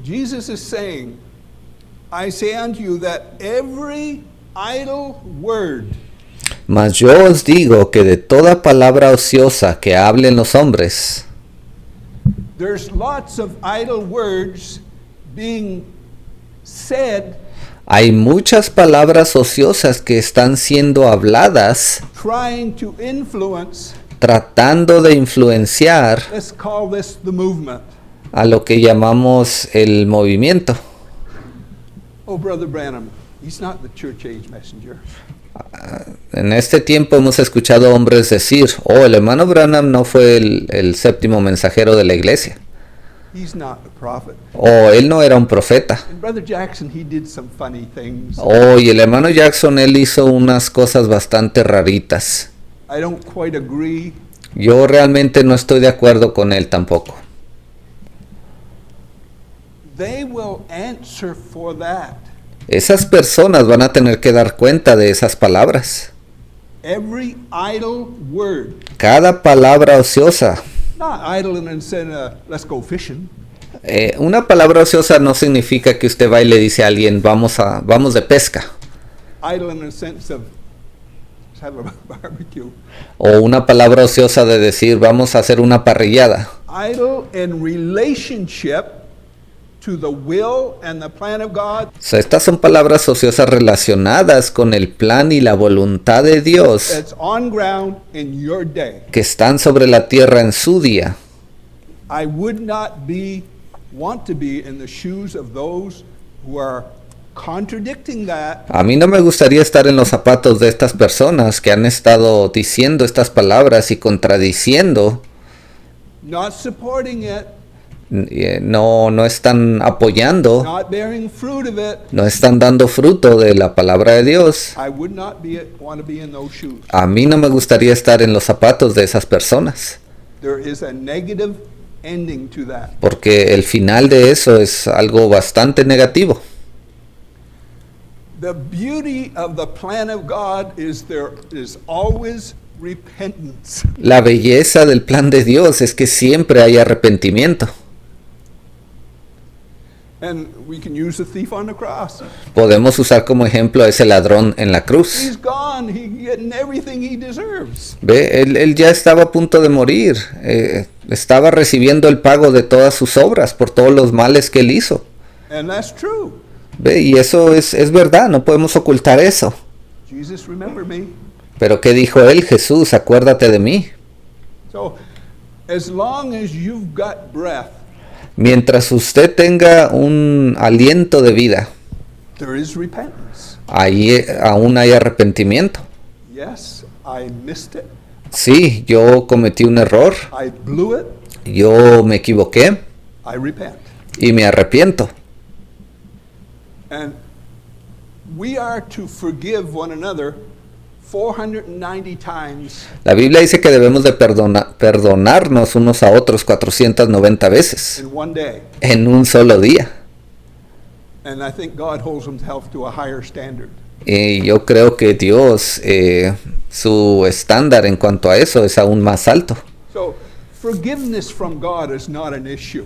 Speaker 2: Jesus is saying, I say unto you that every idle word
Speaker 1: Mas yo os digo que de toda palabra ociosa que hablen los hombres,
Speaker 2: there's lots of idle words being said,
Speaker 1: hay muchas palabras ociosas que están siendo habladas,
Speaker 2: trying to influence,
Speaker 1: tratando de influenciar
Speaker 2: let's call this the movement.
Speaker 1: a lo que llamamos el movimiento.
Speaker 2: Oh, Brother Branham, he's not the church age messenger.
Speaker 1: En este tiempo hemos escuchado hombres decir, oh, el hermano Branham no fue el séptimo mensajero de la iglesia,
Speaker 2: He's not a prophet.
Speaker 1: o él no era un profeta,
Speaker 2: And Brother Jackson, he did some funny things.
Speaker 1: oh, y el hermano Jackson, él hizo unas cosas bastante raritas.
Speaker 2: I don't quite agree.
Speaker 1: Yo realmente no estoy de acuerdo con él tampoco.
Speaker 2: They will answer for that.
Speaker 1: Esas personas van a tener que dar cuenta de esas palabras.
Speaker 2: Every idle word.
Speaker 1: Cada palabra ociosa.
Speaker 2: Not idle in the sense, let's go fishing.
Speaker 1: Una palabra ociosa no significa que usted va y le dice a alguien, vamos de pesca.
Speaker 2: Idle in the sense of, let's have a barbecue.
Speaker 1: O una palabra ociosa de decir, vamos a hacer una parrillada.
Speaker 2: Idle in relationship to the will and the plan of God.
Speaker 1: O sea, estas son palabras ociosas relacionadas con el plan y la voluntad de Dios
Speaker 2: That's on ground in your day.
Speaker 1: que están sobre la tierra en su día.
Speaker 2: I would not want to be in the shoes of those who are contradicting that,
Speaker 1: A mí no me gustaría estar en los zapatos de estas personas que han estado diciendo estas palabras y contradiciendo,
Speaker 2: not supporting it,
Speaker 1: no están apoyando,
Speaker 2: not bearing fruit of it.
Speaker 1: no están dando fruto de la palabra de Dios.
Speaker 2: I would not want to be in those shoes.
Speaker 1: A mí no me gustaría estar en los zapatos de esas personas,
Speaker 2: There is a negative ending to that.
Speaker 1: porque el final de eso es algo bastante negativo.
Speaker 2: The beauty of the plan of God is there is always repentance.
Speaker 1: La belleza del plan de Dios es que siempre hay arrepentimiento.
Speaker 2: And we can use the thief on the cross.
Speaker 1: Podemos usar como ejemplo a ese ladrón en la cruz.
Speaker 2: He's gone. He's getting everything he deserves.
Speaker 1: Ve, él ya estaba a punto de morir. Estaba recibiendo el pago de todas sus obras por todos los males que él hizo.
Speaker 2: And that's true.
Speaker 1: Ve, y eso es verdad, no podemos ocultar eso.
Speaker 2: Jesus, remember me.
Speaker 1: Pero ¿qué dijo él? Jesús, acuérdate de mí.
Speaker 2: So, as long as you've got breath,
Speaker 1: Mientras usted tenga un aliento de vida,
Speaker 2: there is repentance.
Speaker 1: ahí aún hay arrepentimiento.
Speaker 2: Yes, I missed it.
Speaker 1: Sí, yo cometí un error,
Speaker 2: I blew it.
Speaker 1: yo me equivoqué
Speaker 2: I repent.
Speaker 1: y me arrepiento.
Speaker 2: And we are to forgive one another 490 times
Speaker 1: La Biblia dice que debemos de perdonarnos unos a otros 490 veces
Speaker 2: in one day.
Speaker 1: en un solo día.
Speaker 2: And I think God holds himself to a higher standard.
Speaker 1: Y yo creo que Dios, su estándar en cuanto a eso es aún más alto.
Speaker 2: So, forgiveness from God is not an issue.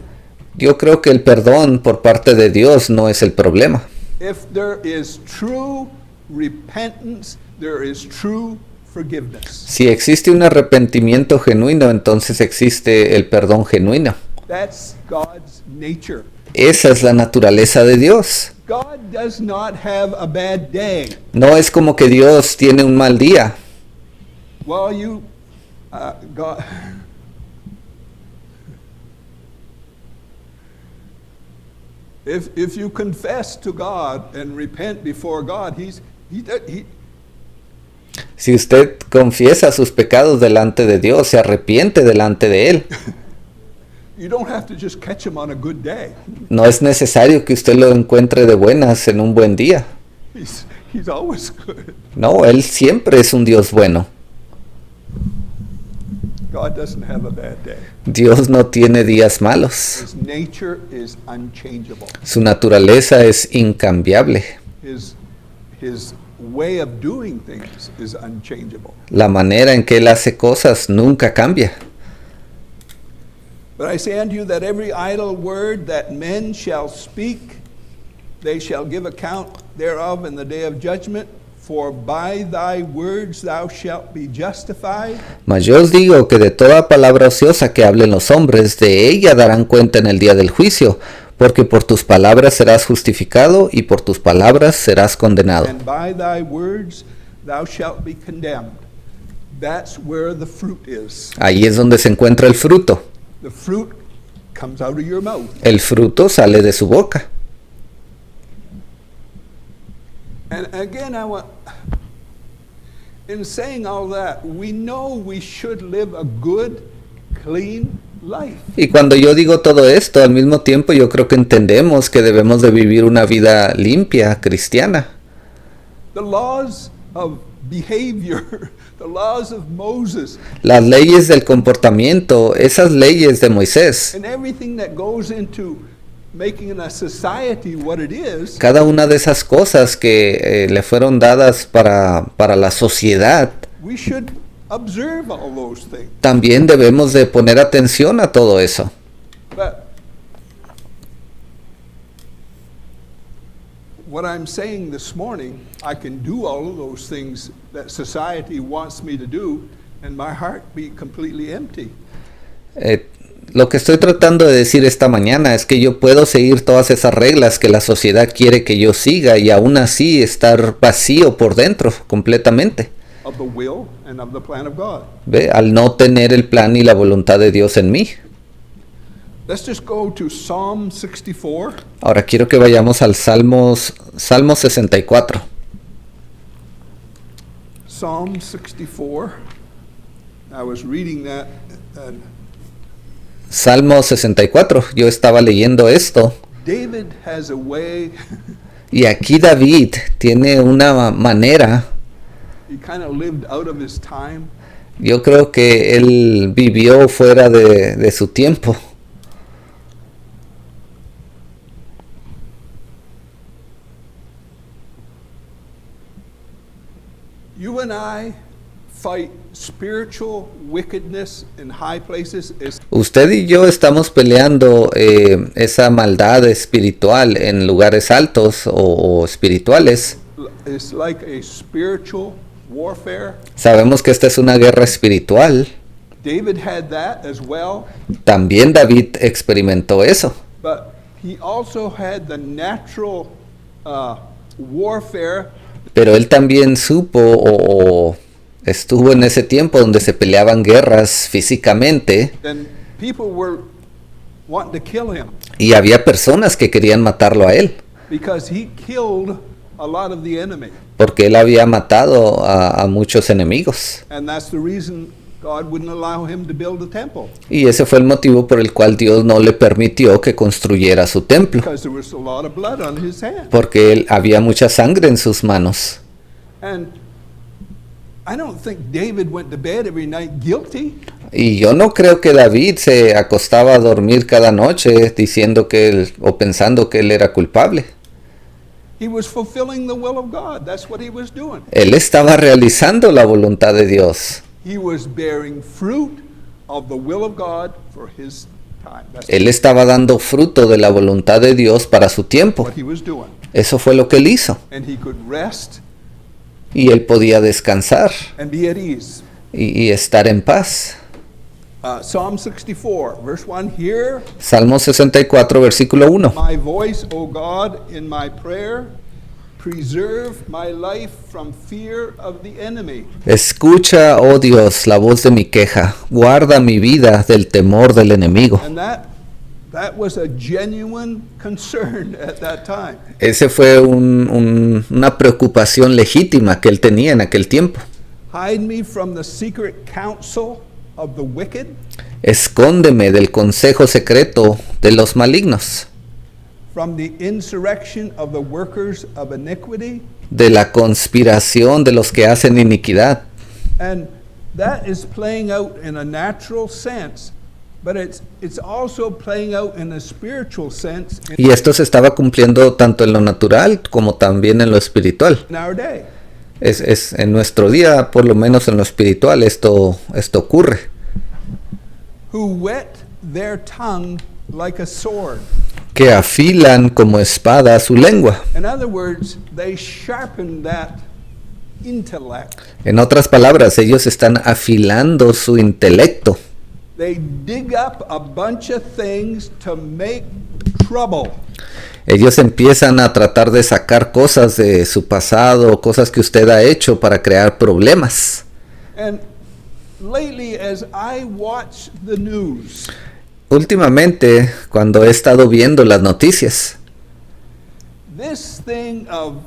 Speaker 1: Yo creo que el perdón por parte de Dios no es el problema.
Speaker 2: If there is true repentance, there is true forgiveness.
Speaker 1: Si existe un arrepentimiento genuino, entonces existe el perdón genuino.
Speaker 2: That's God's nature.
Speaker 1: Esa es la naturaleza de Dios.
Speaker 2: God does not have a bad day.
Speaker 1: No es como que Dios tiene un mal día.
Speaker 2: Well, God. If you confess to God and repent before God, he
Speaker 1: Si usted confiesa sus pecados delante de Dios, se arrepiente delante de Él,
Speaker 2: you don't have to just catch him on a good day.
Speaker 1: no es necesario que usted lo encuentre de buenas en un buen día.
Speaker 2: He's always good.
Speaker 1: No, Él siempre es un Dios bueno.
Speaker 2: God doesn't have a bad day.
Speaker 1: Dios no tiene días malos.
Speaker 2: His nature is unchangeable.
Speaker 1: Su naturaleza es incambiable.
Speaker 2: His way of doing things is unchangeable.
Speaker 1: La manera en que Él hace cosas nunca cambia.
Speaker 2: But I say unto you that every idle word that men shall speak, they shall give account thereof in the day of judgment. For by thy words thou shalt be justified.
Speaker 1: Mas yo os digo que de toda palabra ociosa que hablen los hombres, de ella darán cuenta en el día del juicio, porque por tus palabras serás justificado y por tus palabras serás condenado.
Speaker 2: And by thy words thou shalt be condemned. That's where the fruit is.
Speaker 1: Ahí es donde se encuentra el fruto.
Speaker 2: The fruit comes out of your mouth.
Speaker 1: El fruto sale de su boca.
Speaker 2: And again, in saying all that, we know we should live a good, clean life.
Speaker 1: Y cuando yo digo todo esto, al mismo tiempo yo creo que entendemos que debemos de vivir una vida limpia, cristiana.
Speaker 2: The laws of behavior, the laws of Moses,
Speaker 1: Las leyes del comportamiento, esas leyes de Moisés,
Speaker 2: and everything that goes into making a society what it is,
Speaker 1: cada una de esas cosas que le fueron dadas para la sociedad,
Speaker 2: we should observe all those things.
Speaker 1: también debemos de poner atención a todo eso.
Speaker 2: But what I'm saying this morning, I can do all of those things that society wants me to do, and my heart be completely empty.
Speaker 1: Lo que estoy tratando de decir esta mañana es que yo puedo seguir todas esas reglas que la sociedad quiere que yo siga y aún así estar vacío por dentro completamente.
Speaker 2: Of the will and of the plan of God.
Speaker 1: ¿Ve? Al no tener el plan y la voluntad de Dios en mí.
Speaker 2: Let's just go to Psalm 64.
Speaker 1: Ahora quiero que vayamos al Salmo 64.
Speaker 2: Psalm 64. I was reading that and
Speaker 1: Salmo 64. Yo estaba leyendo esto
Speaker 2: David has a way,
Speaker 1: y aquí David tiene una manera.
Speaker 2: he kind of lived out of his time.
Speaker 1: Yo creo que él vivió fuera de su tiempo.
Speaker 2: You and I fight spiritual wickedness in high places is
Speaker 1: Usted y yo estamos peleando esa maldad espiritual en lugares altos o espirituales.
Speaker 2: like a spiritual warfare.
Speaker 1: Sabemos que esta es una guerra espiritual.
Speaker 2: David had that as well,
Speaker 1: También David experimentó eso.
Speaker 2: but he also had the natural warfare.
Speaker 1: Pero él también supo o estuvo en ese tiempo donde se peleaban guerras físicamente
Speaker 2: And people were wanting to kill him
Speaker 1: y había personas que querían matarlo a él
Speaker 2: because he killed a lot of the enemy.
Speaker 1: porque él había matado a muchos enemigos.
Speaker 2: And that's the reason God wouldn't allow him to build a temple,
Speaker 1: Y ese fue el motivo por el cual Dios no le permitió que construyera su templo,
Speaker 2: because there was a lot of blood on his hands.
Speaker 1: porque él había mucha sangre en sus manos.
Speaker 2: And I don't think David went to bed every night guilty.
Speaker 1: Y yo no creo que David se acostaba a dormir cada noche diciendo que él o pensando que él era culpable.
Speaker 2: He was fulfilling the will of God. That's what he was doing.
Speaker 1: Él estaba realizando la voluntad de Dios.
Speaker 2: He was bearing fruit of the will of God for his time. That's
Speaker 1: Él estaba dando fruto de la voluntad de Dios para su tiempo.
Speaker 2: what he was doing.
Speaker 1: Eso fue lo que él hizo.
Speaker 2: And he could rest
Speaker 1: Y él podía descansar
Speaker 2: and be at ease.
Speaker 1: y estar en paz.
Speaker 2: Psalm 64, verse 1, Hear
Speaker 1: Salmo 64, versículo 1.
Speaker 2: my voice, O God, in my prayer. Preserve my life from fear of the enemy.
Speaker 1: Escucha, oh Dios, la voz de mi queja. Guarda mi vida del temor del enemigo.
Speaker 2: And that was a genuine concern at that time.
Speaker 1: Ese fue una preocupación legítima que él tenía en aquel tiempo.
Speaker 2: Hide me from the secret counsel of the wicked,
Speaker 1: Escóndeme del consejo secreto de los malignos,
Speaker 2: from the insurrection of the workers of iniquity.
Speaker 1: de la conspiración de los que hacen iniquidad.
Speaker 2: And that is playing out in a natural sense, but it's also playing out in a spiritual sense
Speaker 1: Y esto se estaba cumpliendo tanto en lo natural como también en lo espiritual.
Speaker 2: in our day.
Speaker 1: Es en nuestro día, por lo menos en lo espiritual, esto ocurre.
Speaker 2: Who whet their tongue like a sword.
Speaker 1: Que afilan como espada su lengua.
Speaker 2: In other words, they sharpen that intellect.
Speaker 1: En otras palabras, ellos están afilando su intelecto.
Speaker 2: They dig up a bunch of things to make trouble.
Speaker 1: Ellos empiezan a tratar de sacar cosas de su pasado, cosas que usted ha hecho para crear problemas.
Speaker 2: And lately, as I watch the news,
Speaker 1: Últimamente, cuando he estado viendo las noticias,
Speaker 2: this thing of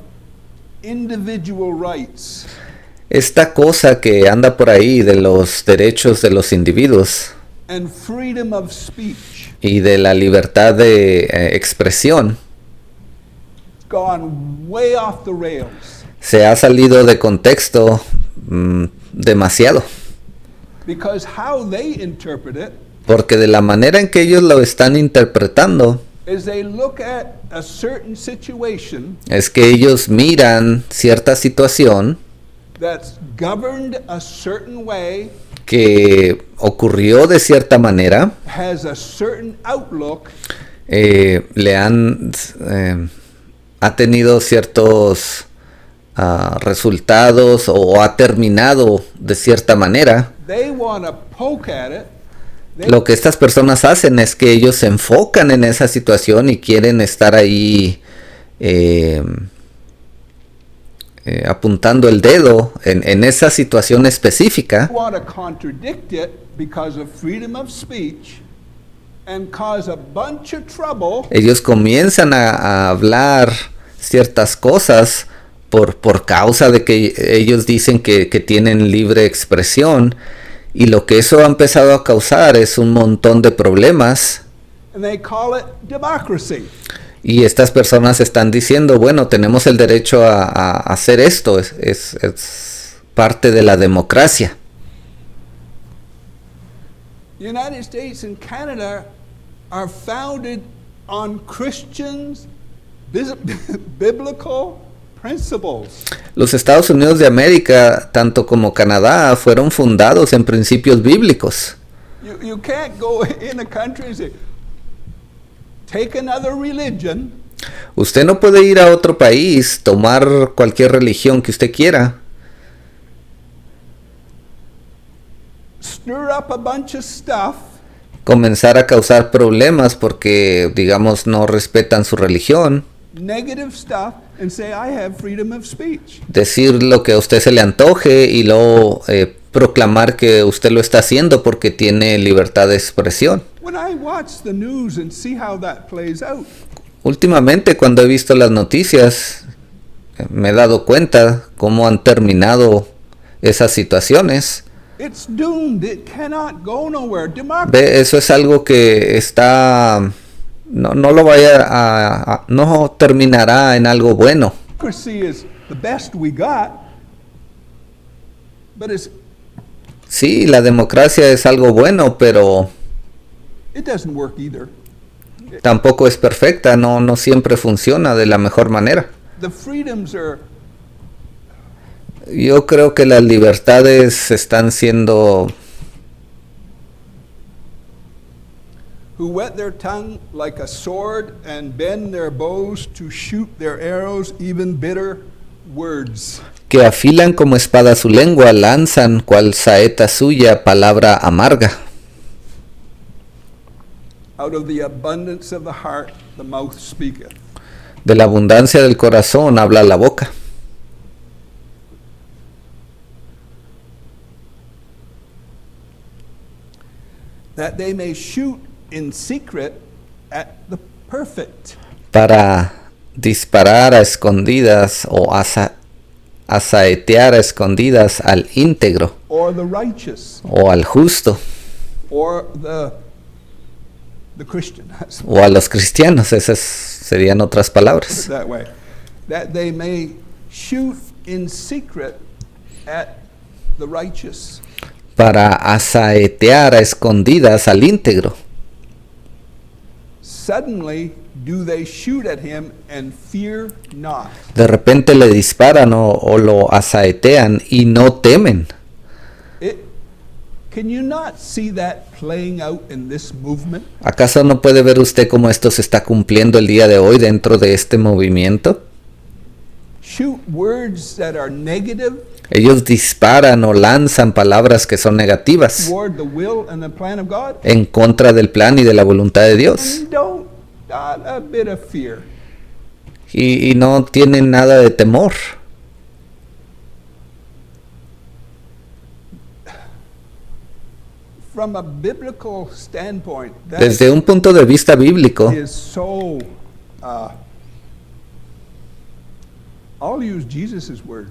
Speaker 2: individual rights
Speaker 1: esta cosa que anda por ahí de los derechos de los individuos
Speaker 2: and freedom of speech
Speaker 1: y de la libertad de expresión
Speaker 2: gone way off the rails,
Speaker 1: se ha salido de contexto demasiado.
Speaker 2: because how they interpret it
Speaker 1: Porque de la manera en que ellos lo están interpretando
Speaker 2: is they look at a certain situation
Speaker 1: es que ellos miran cierta situación
Speaker 2: that's governed a certain way,
Speaker 1: que ocurrió de cierta manera,
Speaker 2: has a certain outlook,
Speaker 1: ha tenido ciertos resultados o ha terminado de cierta manera.
Speaker 2: they want to poke at it.
Speaker 1: Lo que estas personas hacen es que ellos se enfocan en esa situación y quieren estar ahí apuntando el dedo en esa situación específica.
Speaker 2: They want to contradict it because of freedom of speech and cause a bunch of trouble.
Speaker 1: Ellos comienzan a hablar ciertas cosas por causa de que ellos dicen que tienen libre expresión, y lo que eso ha empezado a causar es un montón de problemas.
Speaker 2: And they call it democracy.
Speaker 1: Y estas personas están diciendo, bueno, tenemos el derecho a hacer esto, es parte de la democracia.
Speaker 2: The United States and Canada are founded on Christians, biblical principles.
Speaker 1: Los Estados Unidos de América, tanto como Canadá, fueron fundados en principios bíblicos.
Speaker 2: You can't go in a country and say, take another religion,
Speaker 1: Usted no puede ir a otro país, tomar cualquier religión que usted quiera,
Speaker 2: stir up a bunch of stuff,
Speaker 1: comenzar a causar problemas porque, digamos, no respetan su religión,
Speaker 2: negative stuff, and say, I have freedom of speech.
Speaker 1: decir lo que a usted se le antoje y luego proclamar que usted lo está haciendo porque tiene libertad de expresión.
Speaker 2: When I watch the news and see how that plays out,
Speaker 1: Últimamente, cuando he visto las noticias, me he dado cuenta cómo han terminado esas situaciones.
Speaker 2: it's doomed. It cannot go nowhere.
Speaker 1: Ve, eso es algo que está, no lo vaya no terminará en algo bueno.
Speaker 2: Democracy is the best we got, but
Speaker 1: Sí, la democracia es algo bueno, pero
Speaker 2: it doesn't work either.
Speaker 1: tampoco es perfecta, no siempre funciona de la mejor manera.
Speaker 2: The freedoms are
Speaker 1: Yo creo que las libertades están siendo,
Speaker 2: who whet their tongue like a sword and bend their bows to shoot their arrows, even bitter words.
Speaker 1: que afilan como espada su lengua, lanzan cual saeta suya palabra amarga.
Speaker 2: Out of the abundance of the heart, the mouth speaketh.
Speaker 1: De la abundancia del corazón habla la boca.
Speaker 2: That they may shoot in secret at the perfect.
Speaker 1: Para disparar a escondidas o asaetear a escondidas al íntegro
Speaker 2: Or the righteous,
Speaker 1: o al justo
Speaker 2: or the Christian.
Speaker 1: o a los cristianos. Esas serían otras palabras.
Speaker 2: That way. That they may shoot in secret at the righteous.
Speaker 1: Para asaetear a escondidas al íntegro.
Speaker 2: Suddenly do they shoot at him and fear not.
Speaker 1: De repente le disparan o lo asaetean y no temen.
Speaker 2: Can you not see that playing out in this movement?
Speaker 1: ¿Acaso no puede ver usted cómo esto se está cumpliendo el día de hoy dentro de este movimiento?
Speaker 2: Shoot words that are negative
Speaker 1: Ellos disparan o lanzan palabras que son negativas
Speaker 2: toward the will and the plan of God.
Speaker 1: en contra del plan y de la voluntad de Dios.
Speaker 2: And don't not a bit of fear.
Speaker 1: Y no tienen nada de temor.
Speaker 2: From a biblical standpoint, that
Speaker 1: Desde un punto de vista bíblico,
Speaker 2: is so. I'll use Jesus' word.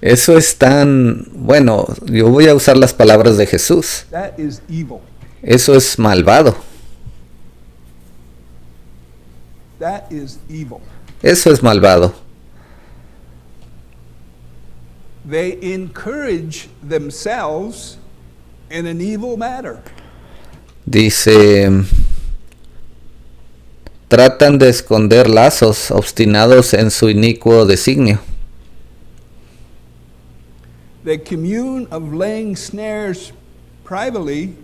Speaker 1: eso es tan, bueno, yo voy a usar las palabras de Jesús.
Speaker 2: That is evil.
Speaker 1: Eso es malvado.
Speaker 2: That is evil.
Speaker 1: Eso es malvado.
Speaker 2: They encourage themselves in an evil matter.
Speaker 1: Dice, tratan de esconder lazos obstinados en su inicuo designio.
Speaker 2: They commune of laying snares privately.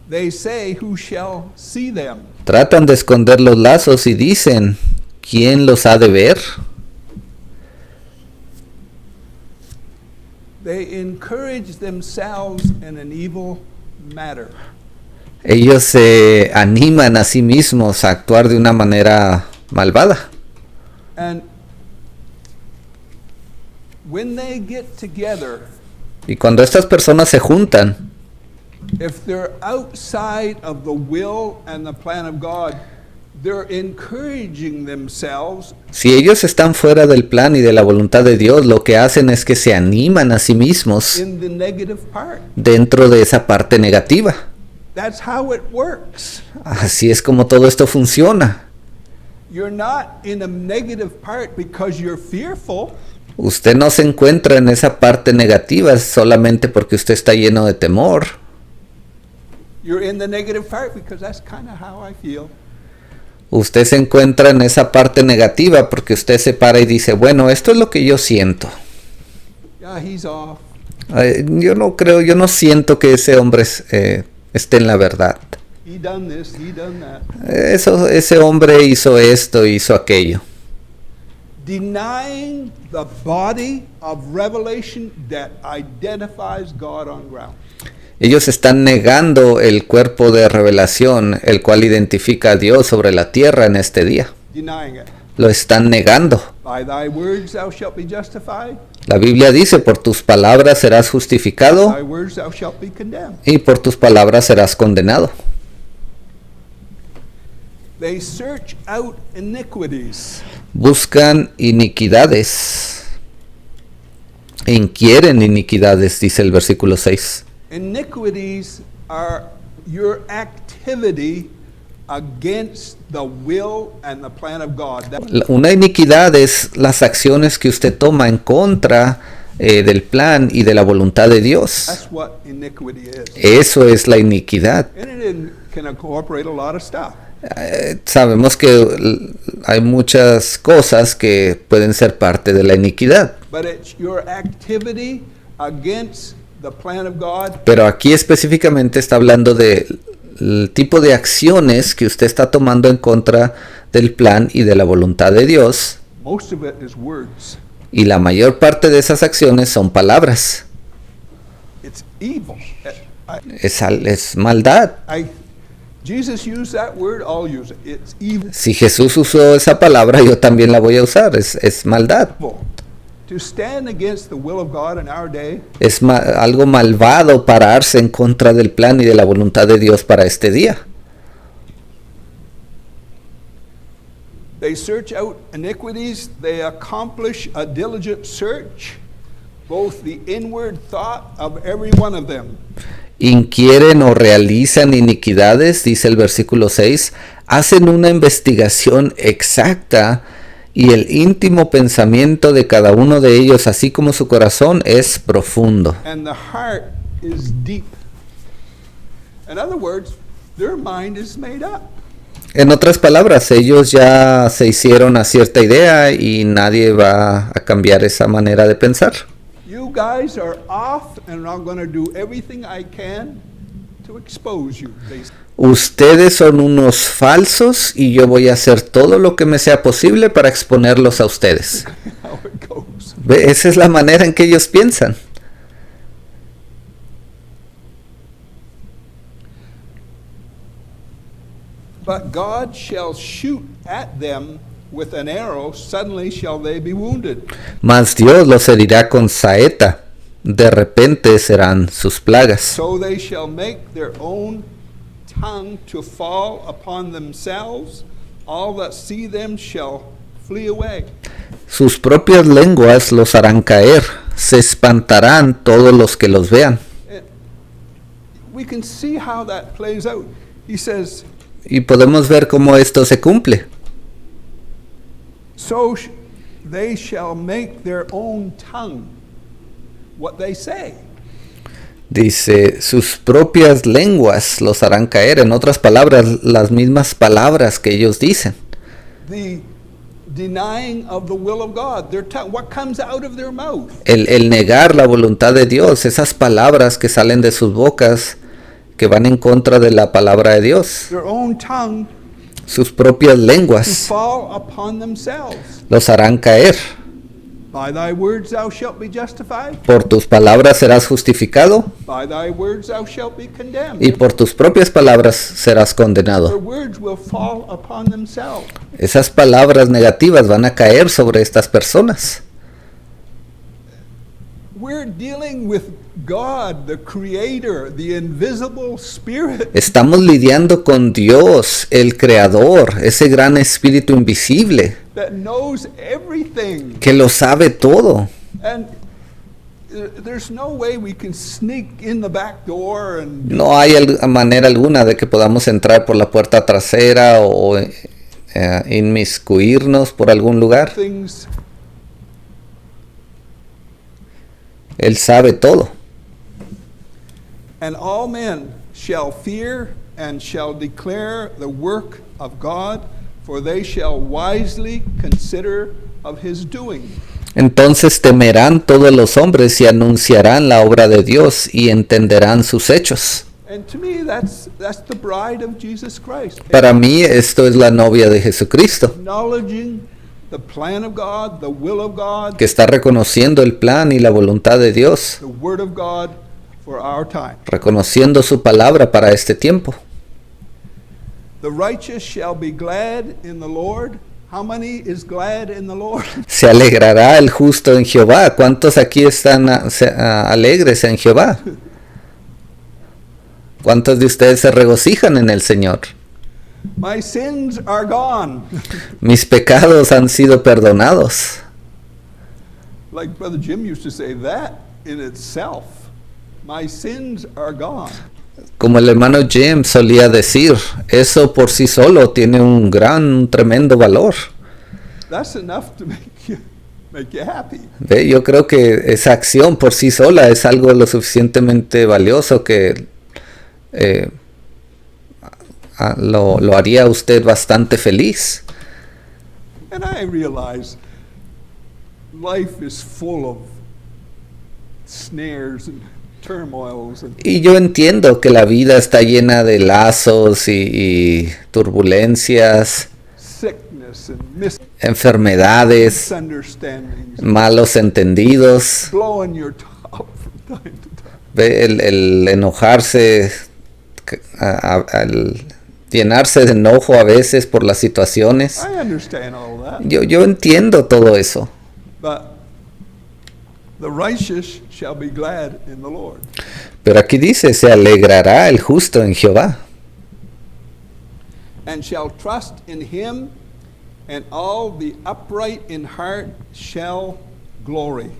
Speaker 2: They say, who shall see them?
Speaker 1: Tratan de esconder los lazos y dicen, ¿quién los ha de ver?
Speaker 2: They encourage themselves in an evil matter.
Speaker 1: Ellos se animan a sí mismos a actuar de una manera malvada.
Speaker 2: And when they get together,
Speaker 1: Y cuando estas personas se juntan,
Speaker 2: if they're outside of the will and the plan of God, they're encouraging themselves
Speaker 1: si ellos están fuera del plan y de la voluntad de Dios, lo que hacen es que se animan a sí mismos
Speaker 2: in the negative part.
Speaker 1: dentro de esa parte negativa.
Speaker 2: That's how it works.
Speaker 1: Así es como todo esto funciona.
Speaker 2: You're not in a negative part because you're fearful.
Speaker 1: Usted no se encuentra en esa parte negativa solamente porque usted está lleno de temor.
Speaker 2: You're in the negative part because that's kind of how I feel.
Speaker 1: Usted se encuentra en esa parte negativa porque usted se para y dice, bueno, esto es lo que yo siento.
Speaker 2: Yeah, he's off.
Speaker 1: Yo no creo, yo no siento que ese hombre esté en la verdad.
Speaker 2: He done this, he done that.
Speaker 1: Ese hombre hizo esto, hizo aquello.
Speaker 2: Denying the body of revelation that identifies God on ground.
Speaker 1: Ellos están negando el cuerpo de revelación, el cual identifica a Dios sobre la tierra en este día.
Speaker 2: Denying it.
Speaker 1: Lo están negando.
Speaker 2: By thy words thou shalt be justified.
Speaker 1: La Biblia dice, por tus palabras serás justificado
Speaker 2: Thy words thou shalt be condemned.
Speaker 1: y por tus palabras serás condenado.
Speaker 2: They search out iniquities.
Speaker 1: Buscan iniquidades. Inquieren iniquidades, dice el versículo 6.
Speaker 2: Iniquities are your activity against the will and the plan of God.
Speaker 1: Una iniquidad es las acciones que usted toma en contra del plan y de la voluntad de Dios.
Speaker 2: That's what iniquity is.
Speaker 1: Eso es la iniquidad.
Speaker 2: And it can incorporate a lot of stuff.
Speaker 1: Sabemos que hay muchas cosas que pueden ser parte de la iniquidad.
Speaker 2: But it's your activity against the plan of God.
Speaker 1: Pero aquí específicamente está hablando del tipo de acciones que usted está tomando en contra del plan y de la voluntad de Dios.
Speaker 2: Most of it is words.
Speaker 1: Y la mayor parte de esas acciones son palabras.
Speaker 2: It's evil.
Speaker 1: Es maldad.
Speaker 2: Jesus used that word, I'll use it. It's evil.
Speaker 1: Si Jesús usó esa palabra, yo también la voy a usar. Es maldad.
Speaker 2: To stand against the will of God in our day.
Speaker 1: Es algo malvado pararse en contra del plan y de la voluntad de Dios para este día.
Speaker 2: They search out iniquities. They accomplish a diligent search, both the inward thought of every one of them.
Speaker 1: Inquieren o realizan iniquidades, dice el versículo 6, hacen una investigación exacta y el íntimo pensamiento de cada uno de ellos, así como su corazón, es profundo.
Speaker 2: And the heart is deep. In other words, their mind is made up.
Speaker 1: En otras palabras, ellos ya se hicieron a cierta idea y nadie va a cambiar esa manera de pensar.
Speaker 2: You guys are off and I'm going to do everything I can to expose you.
Speaker 1: Ustedes son unos falsos y yo voy a hacer todo lo que me sea posible para exponerlos a ustedes.
Speaker 2: How it goes.
Speaker 1: Esa es la manera en que ellos piensan.
Speaker 2: But God shall shoot at them with an arrow, suddenly shall they be wounded.
Speaker 1: Mas Dios los herirá con saeta, de repente serán sus plagas.
Speaker 2: So they shall make their own tongue to fall upon themselves. All that see them shall flee away.
Speaker 1: Sus propias lenguas los harán caer, se espantarán todos los que los vean.
Speaker 2: We can see how that plays out. He says,
Speaker 1: Y podemos ver cómo esto se cumple.
Speaker 2: so they shall make their own tongue what they say.
Speaker 1: Dice, sus propias lenguas los harán caer. En otras palabras, las mismas palabras que ellos dicen.
Speaker 2: The denying of the will of God, their tongue, what comes out of their mouth.
Speaker 1: El negar la voluntad de Dios, esas palabras que salen de sus bocas, que van en contra de la palabra de Dios.
Speaker 2: Their own tongue
Speaker 1: Sus propias
Speaker 2: to
Speaker 1: lenguas
Speaker 2: fall upon themselves.
Speaker 1: los harán caer.
Speaker 2: By thy words thou shalt be justified.
Speaker 1: Por tus palabras serás justificado
Speaker 2: By thy words thou shalt be condemned.
Speaker 1: y por tus propias palabras serás
Speaker 2: Their
Speaker 1: condenado.
Speaker 2: words will fall upon themselves.
Speaker 1: Esas palabras negativas van a caer sobre estas personas.
Speaker 2: We're dealing with God, the Creator, the invisible Spirit.
Speaker 1: Estamos lidiando con Dios, el Creador, ese gran espíritu invisible
Speaker 2: That knows everything.
Speaker 1: que lo sabe todo.
Speaker 2: And there's no way we can sneak in the back door and
Speaker 1: No hay manera alguna de que podamos entrar por la puerta trasera o inmiscuirnos por algún lugar.
Speaker 2: things.
Speaker 1: Él sabe todo.
Speaker 2: And all men shall fear and shall declare the work of God, for they shall wisely consider of his doing.
Speaker 1: Entonces temerán todos los hombres y anunciarán la obra de Dios y entenderán sus hechos.
Speaker 2: And to me, that's the bride of Jesus Christ.
Speaker 1: Para mí esto es la novia de Jesucristo,
Speaker 2: Acknowledging the plan of God, the will of God,
Speaker 1: que está reconociendo el plan y la voluntad de Dios,
Speaker 2: the word of God for our time.
Speaker 1: reconociendo su palabra para este tiempo.
Speaker 2: The righteous shall be glad in the Lord. How many is glad in the Lord?
Speaker 1: Se alegrará el justo en Jehová. ¿Cuántos aquí están alegres en Jehová? ¿Cuántos de ustedes se regocijan en el Señor?
Speaker 2: My sins are gone.
Speaker 1: Mis pecados han sido perdonados.
Speaker 2: Like Brother Jim used to say, that in itself, my sins are gone.
Speaker 1: Como el hermano Jim solía decir, eso por sí solo tiene un tremendo valor.
Speaker 2: That's enough to make you happy.
Speaker 1: ¿Ve? Yo creo que esa acción por sí sola es algo lo suficientemente valioso que lo haría usted bastante feliz.
Speaker 2: And I realize life is full of snares and turmoils and
Speaker 1: Y yo entiendo que la vida está llena de lazos y turbulencias,
Speaker 2: sickness and
Speaker 1: enfermedades,
Speaker 2: misunderstandings,
Speaker 1: malos entendidos.
Speaker 2: blowing your top from time to time.
Speaker 1: Ve, el enojarse, el llenarse de enojo a veces por las situaciones.
Speaker 2: I understand all that.
Speaker 1: Yo entiendo todo eso.
Speaker 2: But the righteous shall be glad in the Lord.
Speaker 1: Pero aquí dice, se alegrará el justo en Jehová.
Speaker 2: And shall trust in him, and all the upright in heart shall glory.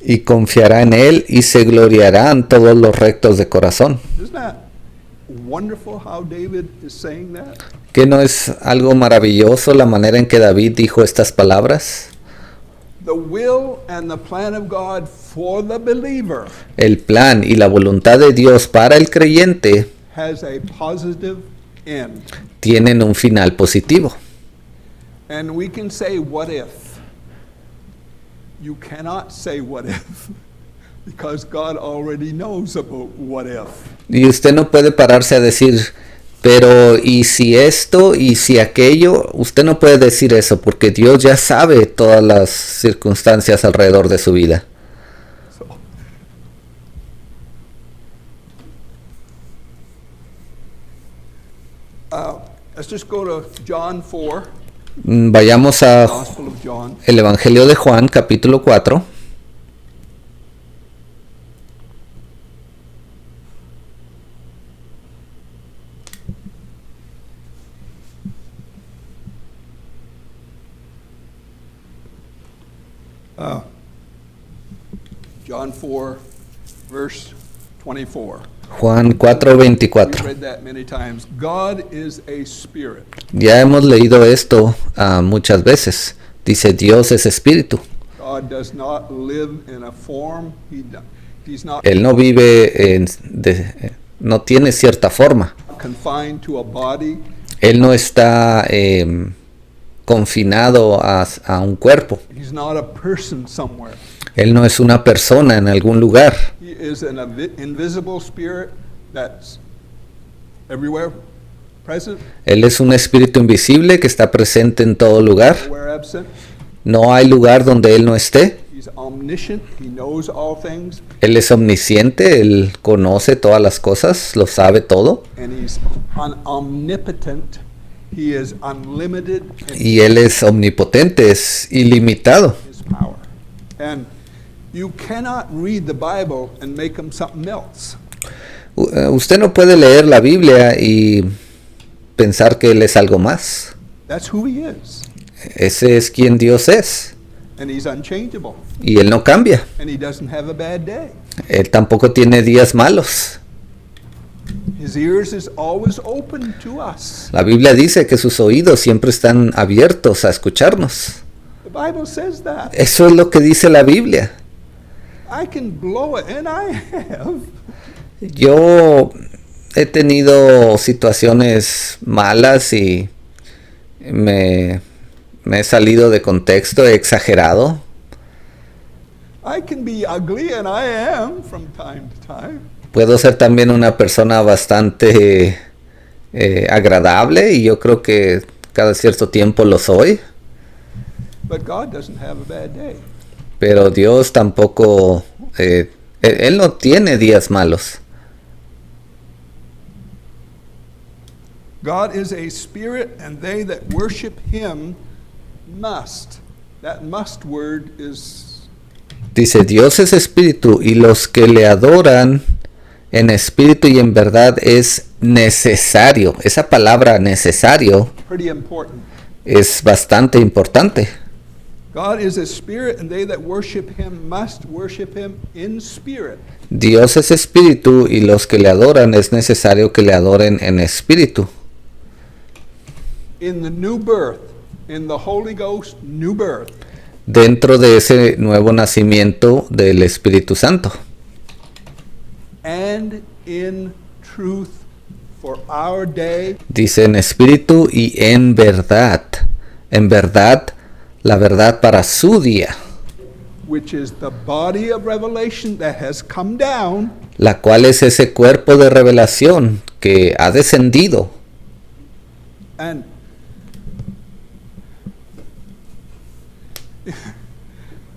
Speaker 1: Y confiará en él y se gloriarán todos los rectos de corazón.
Speaker 2: Isn't that wonderful how David is saying that?
Speaker 1: ¿Que no es algo maravilloso la manera en que David dijo estas palabras?
Speaker 2: The will and the plan of God for the believer
Speaker 1: El plan y la voluntad de Dios para el creyente
Speaker 2: has a positive end.
Speaker 1: tienen un final positivo.
Speaker 2: And we can say, what if? You cannot say what if, because God already knows about what if.
Speaker 1: Y usted no puede pararse a decir, pero ¿y si esto? ¿Y si aquello? Usted no puede decir eso porque Dios ya sabe todas las circunstancias alrededor de su vida.
Speaker 2: So, let's just go to John 4,
Speaker 1: Vayamos a
Speaker 2: Gospel of John.
Speaker 1: el Evangelio de Juan, capítulo 4.
Speaker 2: John 4, verse 24.
Speaker 1: Juan 4,
Speaker 2: We've
Speaker 1: 24.
Speaker 2: read that many times. God is a spirit.
Speaker 1: Ya hemos leído esto muchas veces. Dice, Dios es espíritu.
Speaker 2: God does not live in a form. He's not
Speaker 1: Él no vive no tiene cierta forma.
Speaker 2: confined to a body.
Speaker 1: Él no está confinado a un cuerpo.
Speaker 2: He's not a person somewhere.
Speaker 1: Él no es una persona en algún lugar.
Speaker 2: He is an invisible spirit that's everywhere present,
Speaker 1: Él es un espíritu invisible que está presente en todo lugar.
Speaker 2: nowhere absent.
Speaker 1: No hay lugar donde Él no esté.
Speaker 2: He's omniscient. He knows all things,
Speaker 1: Él es omnisciente, Él conoce todas las cosas, lo sabe todo.
Speaker 2: and he's omnipotent. He is unlimited in
Speaker 1: Y Él es omnipotente, es ilimitado.
Speaker 2: his power. And you cannot read the Bible and make him something else.
Speaker 1: Usted no puede leer la Biblia y pensar que Él es algo más.
Speaker 2: That's who he is.
Speaker 1: Ese es quien Dios es.
Speaker 2: And he's unchangeable.
Speaker 1: Y Él no cambia.
Speaker 2: And he doesn't have a bad day.
Speaker 1: Él tampoco tiene días malos.
Speaker 2: His ears is always open to us.
Speaker 1: La Biblia dice que sus oídos siempre están abiertos a escucharnos.
Speaker 2: The Bible says that.
Speaker 1: Eso es lo que dice la Biblia.
Speaker 2: I can blow it, and I have.
Speaker 1: Yo he tenido situaciones malas y me he salido de contexto, he exagerado.
Speaker 2: I can be ugly, and I am from time to time.
Speaker 1: Puedo ser también una persona bastante agradable y yo creo que cada cierto tiempo lo soy.
Speaker 2: But God doesn't have a bad day.
Speaker 1: Pero Dios tampoco, Él no tiene días malos.
Speaker 2: God is a spirit, and they that worship him must. That must word is
Speaker 1: Dice, Dios es espíritu y los que le adoran en espíritu y en verdad es necesario. Esa palabra necesario
Speaker 2: pretty important.
Speaker 1: es bastante importante.
Speaker 2: God is a spirit, and they that worship him must worship him in spirit.
Speaker 1: Dios es espíritu y los que le adoran es necesario que le adoren en espíritu.
Speaker 2: In the new birth, in the Holy Ghost new birth,
Speaker 1: Dentro de ese nuevo nacimiento del Espíritu Santo.
Speaker 2: and in truth for our day,
Speaker 1: Dice en espíritu y en verdad. En verdad, la verdad para su día.
Speaker 2: which is the body of revelation that has come down,
Speaker 1: La cual es ese cuerpo de revelación que ha descendido.
Speaker 2: and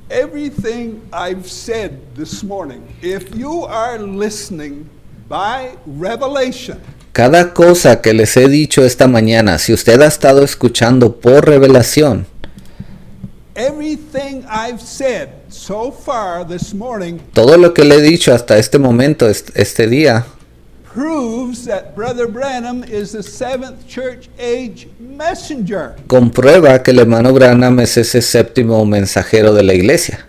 Speaker 2: everything I've said this morning, if you are listening by revelation,
Speaker 1: Cada cosa que les he dicho esta mañana, si usted ha estado escuchando por revelación,
Speaker 2: everything I've said so far this morning
Speaker 1: todo lo que le he dicho hasta este momento, este día,
Speaker 2: proves that Brother Branham is the seventh church age messenger.
Speaker 1: comprueba que el hermano Branham es ese séptimo mensajero de la iglesia.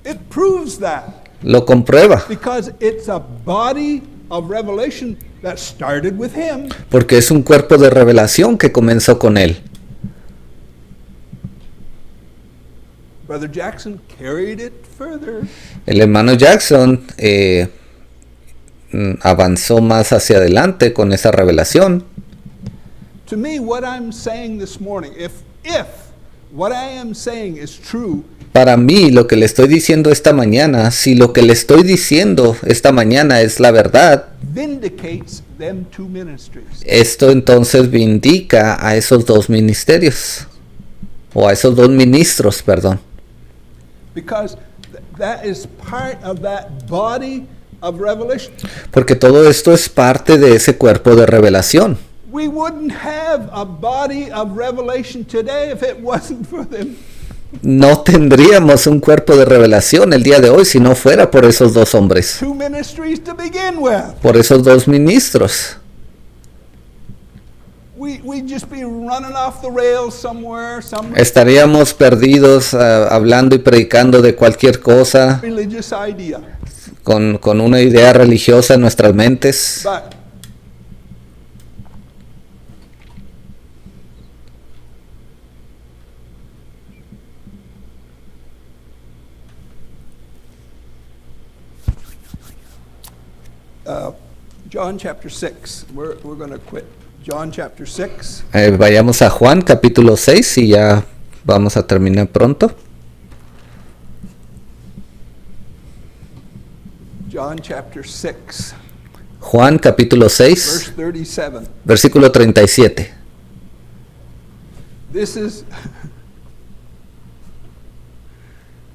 Speaker 2: It proves that
Speaker 1: Lo comprueba,
Speaker 2: because it's a body of revelation that started with him.
Speaker 1: porque es un cuerpo de revelación que comenzó con él.
Speaker 2: Brother Jackson carried it further.
Speaker 1: El hermano Jackson avanzó más hacia adelante con esa revelación.
Speaker 2: To me, what I'm saying this morning, if what I am saying is true,
Speaker 1: Para mí, lo que le estoy diciendo esta mañana, si lo que le estoy diciendo esta mañana es la verdad,
Speaker 2: vindicates them two ministries.
Speaker 1: esto entonces vindica a esos dos ministerios, o a esos dos ministros, perdón.
Speaker 2: Because that is part of that body of revelation.
Speaker 1: Porque todo esto es parte de ese cuerpo de revelación.
Speaker 2: We wouldn't have a body of revelation today if it wasn't for them.
Speaker 1: No tendríamos un cuerpo de revelación el día de hoy si no fuera por esos dos hombres,
Speaker 2: Two ministries to begin with.
Speaker 1: por esos dos ministros.
Speaker 2: We'd just be running off the rails somewhere, some
Speaker 1: Estaríamos perdidos hablando y predicando de cualquier cosa,
Speaker 2: religious idea.
Speaker 1: con una idea religiosa en nuestras mentes.
Speaker 2: But John chapter 6. We're going to quit. John chapter 6.
Speaker 1: Vayamos a Juan capítulo 6 y ya vamos a terminar pronto.
Speaker 2: John chapter 6,
Speaker 1: Juan capítulo
Speaker 2: verse
Speaker 1: 6,
Speaker 2: 37.
Speaker 1: versículo 37.
Speaker 2: This is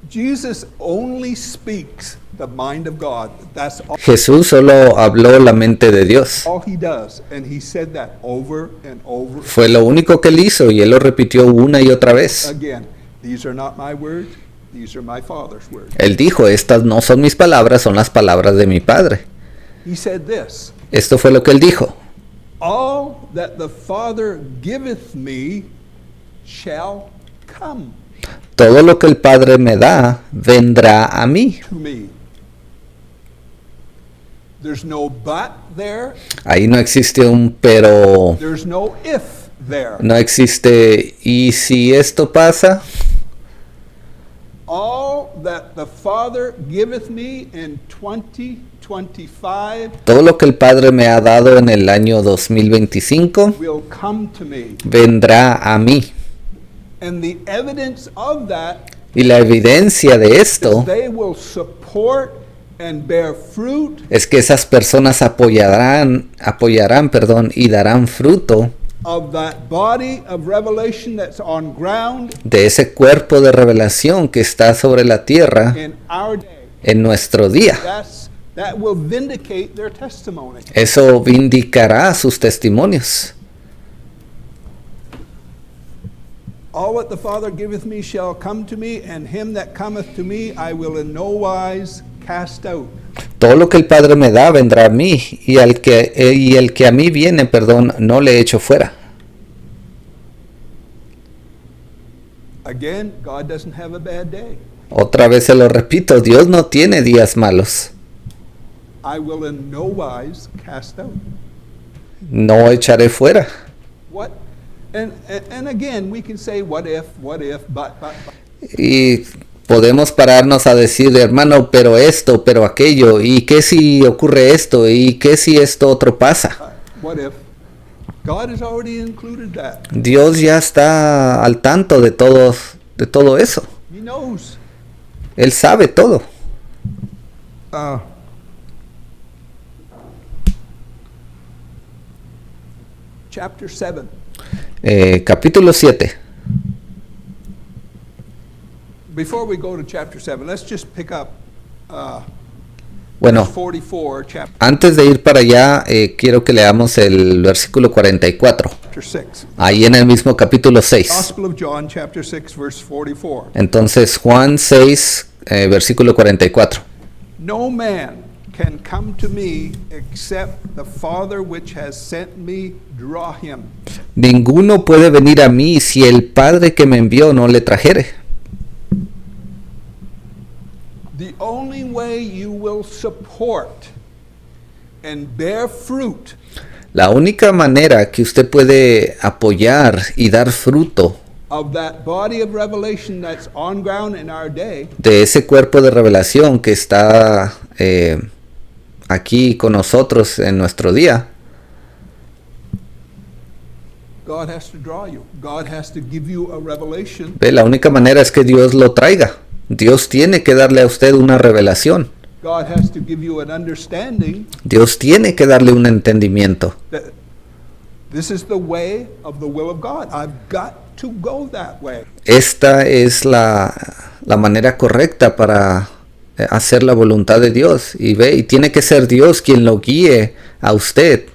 Speaker 2: Jesus only speaks the mind of God. That's
Speaker 1: Jesús solo habló la mente de Dios.
Speaker 2: all he does, and he said that over and over
Speaker 1: Fue lo único que él hizo y él lo repitió una y otra vez.
Speaker 2: again. These are not my words, these are my Father's words.
Speaker 1: Él dijo, estas no son mis palabras, son las palabras de mi Padre.
Speaker 2: He said this,
Speaker 1: Esto fue lo que él dijo.
Speaker 2: all that the Father giveth me shall come
Speaker 1: Todo lo que el Padre me da, vendrá a mí.
Speaker 2: to me. There's no but there,
Speaker 1: Ahí no existe un pero,
Speaker 2: there's no if there.
Speaker 1: no existe y si esto pasa.
Speaker 2: All that the Father giveth me in 2020 2025
Speaker 1: Todo lo que el Padre me ha dado en el año 2025
Speaker 2: will come to me.
Speaker 1: vendrá a mí.
Speaker 2: And the evidence of that
Speaker 1: Y la evidencia de
Speaker 2: is
Speaker 1: esto
Speaker 2: they will support and bear fruit
Speaker 1: es que esas personas apoyarán, y darán fruto
Speaker 2: of that body of revelation that's on ground
Speaker 1: de ese cuerpo de revelación que está sobre la tierra
Speaker 2: in our day.
Speaker 1: en nuestro día.
Speaker 2: That will vindicate their testimony.
Speaker 1: Eso vindicará sus testimonios.
Speaker 2: All that the Father giveth me shall come to me, and him that cometh to me I will in no wise cast out.
Speaker 1: Todo lo que el Padre me da vendrá a mí, y el que a mí viene, no le echo fuera.
Speaker 2: Again, God doesn't have a bad day.
Speaker 1: Otra vez se lo repito, Dios no tiene días malos.
Speaker 2: I will in no wise cast out.
Speaker 1: No echaré fuera.
Speaker 2: What? And again, we can say what if, but.
Speaker 1: Y podemos pararnos a decir, hermano, pero esto, pero aquello, y qué si ocurre esto, y qué si esto otro pasa.
Speaker 2: What if? God has already included that.
Speaker 1: Dios ya está al tanto de todo eso.
Speaker 2: He knows.
Speaker 1: Él sabe todo.
Speaker 2: Chapter 7.
Speaker 1: Capítulo 7.
Speaker 2: Before we go to chapter 7, let's just pick up
Speaker 1: Bueno,
Speaker 2: verse 44, chapter
Speaker 1: antes de ir para allá, quiero que leamos el versículo 44.
Speaker 2: 6.
Speaker 1: Ahí en el mismo capítulo 6.
Speaker 2: Gospel of John, chapter 6, verse 44.
Speaker 1: Entonces, Juan 6, versículo 44.
Speaker 2: No man can come to me except the Father which has sent me draw him.
Speaker 1: Ninguno puede venir a mí si el Padre que me envió no le trajere.
Speaker 2: The only way you will support and bear fruit
Speaker 1: La única manera que usted puede apoyar y dar fruto
Speaker 2: of that body of revelation that's on ground in our day
Speaker 1: de ese cuerpo de revelación que está aquí con nosotros en nuestro día,
Speaker 2: God has to draw you. God has to give you a revelation.
Speaker 1: la única manera es que Dios lo traiga. Dios tiene que darle a usted una revelación.
Speaker 2: God has to give you an understanding
Speaker 1: Dios tiene que darle un entendimiento.
Speaker 2: that this is the way of the will of God. I've got to go that way.
Speaker 1: Esta es la manera correcta para hacer la voluntad de Dios. Y tiene que ser Dios quien lo guíe a usted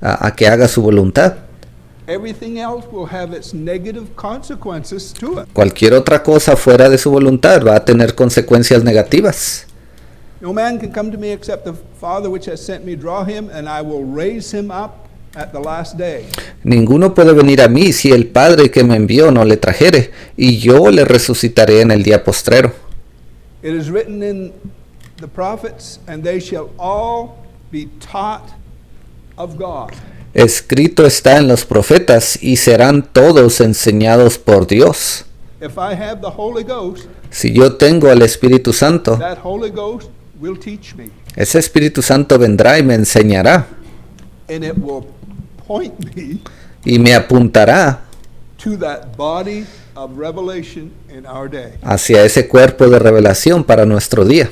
Speaker 1: a que haga su voluntad.
Speaker 2: Everything else will have its negative consequences to it.
Speaker 1: Cualquier otra cosa fuera de su voluntad va a tener consecuencias negativas.
Speaker 2: No man can come to me except the Father which has sent me draw him, and I will raise him up at the last day.
Speaker 1: Ninguno puede venir a mí si el Padre que me envió no le trajere, y yo le resucitaré en el día postrero.
Speaker 2: It is written in the prophets, and they shall all be taught of God.
Speaker 1: Escrito está en los profetas, y serán todos enseñados por Dios.
Speaker 2: If I have the Holy Ghost,
Speaker 1: Si yo tengo al Espíritu Santo,
Speaker 2: that Holy Ghost will teach me,
Speaker 1: ese Espíritu Santo vendrá y me enseñará,
Speaker 2: and it will point me
Speaker 1: y me apuntará
Speaker 2: to that body of revelation in our day.
Speaker 1: hacia ese cuerpo de revelación para nuestro día.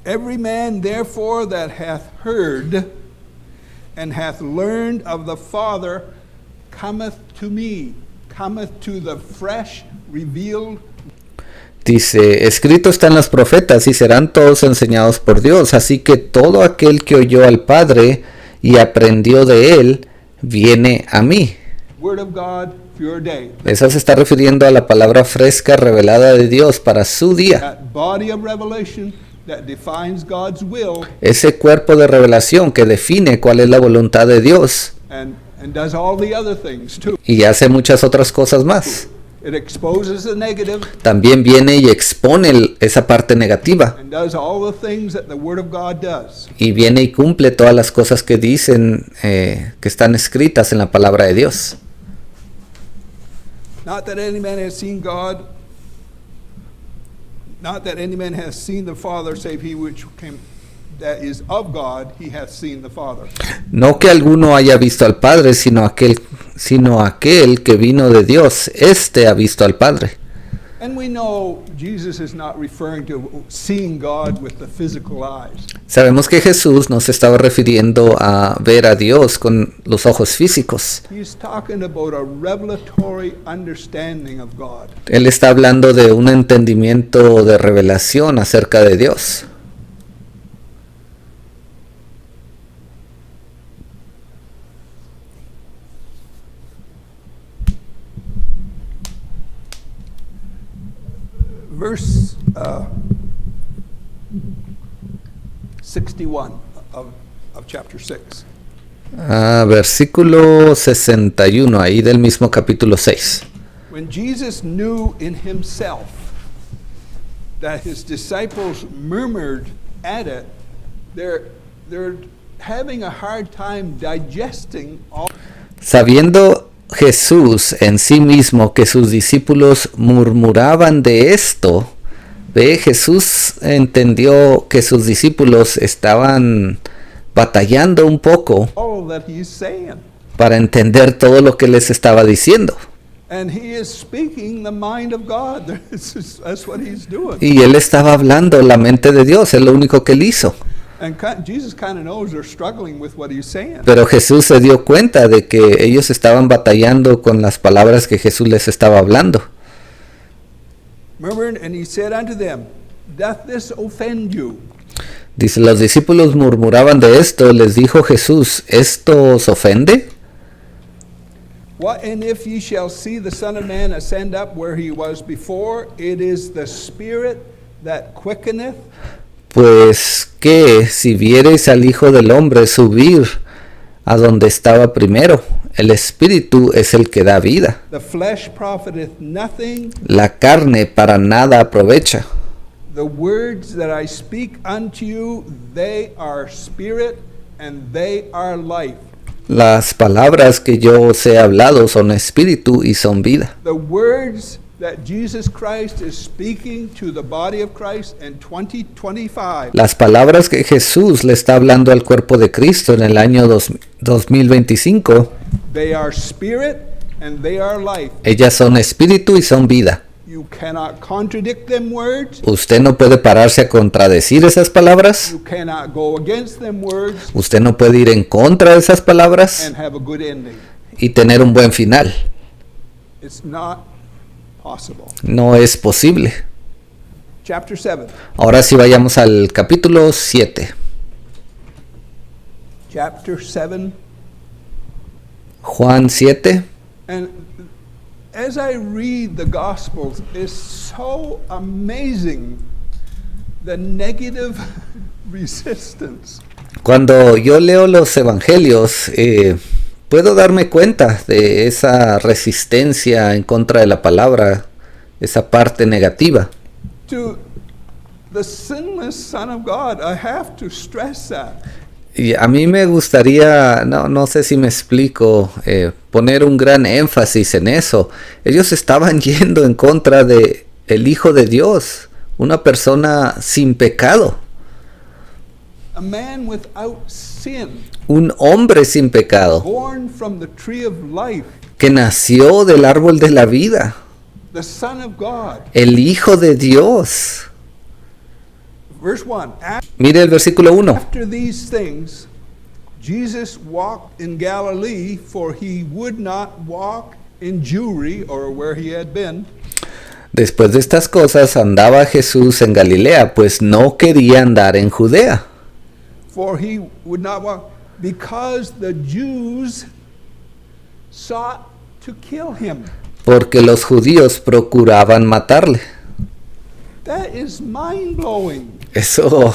Speaker 2: Every man therefore that hath heard and hath learned of the Father cometh to me, cometh to the fresh, revealed.
Speaker 1: Dice, escrito está en los profetas y serán todos enseñados por Dios, así que todo aquel que oyó al Padre y aprendió de él, viene a mí.
Speaker 2: Word of God for your day.
Speaker 1: Eso se está refiriendo a la palabra fresca revelada de Dios para su día.
Speaker 2: That body of revelation that defines God's will
Speaker 1: Ese cuerpo de revelación que define cuál es la voluntad de Dios
Speaker 2: and does all the other things too.
Speaker 1: y hace muchas otras cosas más.
Speaker 2: It exposes the negative
Speaker 1: También viene y expone esa parte negativa
Speaker 2: and does all the things that the Word of God does.
Speaker 1: y viene y cumple todas las cosas que dicen que están escritas en la palabra de Dios.
Speaker 2: Not that any man has seen God, not that any man has seen the Father, save he which came that is of God, he hath seen the Father.
Speaker 1: No que alguno haya visto al Padre, sino aquel que vino de Dios, éste ha visto al Padre.
Speaker 2: And we know Jesus is not referring to seeing God with the physical eyes.
Speaker 1: Sabemos que Jesús no se estaba refiriendo a ver a Dios con los ojos físicos.
Speaker 2: He's talking about a revelatory understanding of God.
Speaker 1: Él está hablando de un entendimiento de revelación acerca de Dios.
Speaker 2: Verse 61 of chapter 6.
Speaker 1: Versículo 61, ahí del mismo capítulo 6.
Speaker 2: When Jesus knew in himself that his disciples murmured at it, they're having a hard time digesting all.
Speaker 1: Sabiendo Jesús en sí mismo que sus discípulos murmuraban de esto, Jesús entendió que sus discípulos estaban batallando un poco
Speaker 2: all that he's saying.
Speaker 1: para entender todo lo que les estaba diciendo.
Speaker 2: And he is speaking the mind of God. That's what he's doing.
Speaker 1: Y él estaba hablando la mente de Dios, es lo único que él hizo.
Speaker 2: And Jesus kind of knows they're struggling with what he's saying.
Speaker 1: Pero Jesús se dio cuenta de que ellos estaban batallando con las palabras que Jesús les estaba hablando.
Speaker 2: Remember, and he said unto them, doth this offend you?
Speaker 1: Dice, los discípulos murmuraban de esto, les dijo Jesús, ¿esto os ofende?
Speaker 2: What and if ye shall see the Son of Man ascend up where he was before, it is the Spirit that quickeneth.
Speaker 1: Pues que si viereis al Hijo del Hombre subir a donde estaba primero, el Espíritu es el que da vida.
Speaker 2: The flesh profiteth nothing.
Speaker 1: La carne para nada aprovecha.
Speaker 2: The words that I speak unto you, they are spirit and they are life.
Speaker 1: Las palabras que yo os he hablado son espíritu y son vida.
Speaker 2: The words that Jesus Christ is speaking to the body of Christ in 2025.
Speaker 1: Las palabras que Jesús le está hablando al cuerpo de Cristo en el año 2025,
Speaker 2: They are spirit and they are life.
Speaker 1: ellas son espíritu y son vida.
Speaker 2: You cannot contradict them words.
Speaker 1: Usted no puede pararse a contradecir esas palabras.
Speaker 2: You cannot go against them words
Speaker 1: Usted no puede ir en contra de esas palabras
Speaker 2: and have a good ending.
Speaker 1: y tener un buen final.
Speaker 2: It's not possible.
Speaker 1: No es posible.
Speaker 2: Chapter 7.
Speaker 1: Ahora sí vayamos al capítulo 7.
Speaker 2: Chapter 7.
Speaker 1: Juan 7.
Speaker 2: And as I read the Gospels, it's so amazing the negative resistance.
Speaker 1: Cuando yo leo los evangelios, puedo darme cuenta de esa resistencia en contra de la palabra, esa parte negativa.
Speaker 2: To the sinless Son of God, I have to stress that.
Speaker 1: Y a mí me gustaría, no sé si me explico, poner un gran énfasis en eso. Ellos estaban yendo en contra de el Hijo de Dios, una persona sin pecado,
Speaker 2: A man without sin,
Speaker 1: un hombre sin pecado,
Speaker 2: born from the tree of life,
Speaker 1: que nació del árbol de la vida,
Speaker 2: the Son of God.
Speaker 1: el Hijo de Dios.
Speaker 2: Verse 1.
Speaker 1: Mire el versículo 1.
Speaker 2: After these things, Jesus walked in Galilee, for he would not walk in Jewry, or where he had been,
Speaker 1: Después de estas cosas andaba Jesús en Galilea, pues no quería andar en Judea,
Speaker 2: for he would not walk, because the Jews sought to kill him.
Speaker 1: porque los judíos procuraban matarle.
Speaker 2: That is mind-blowing.
Speaker 1: Eso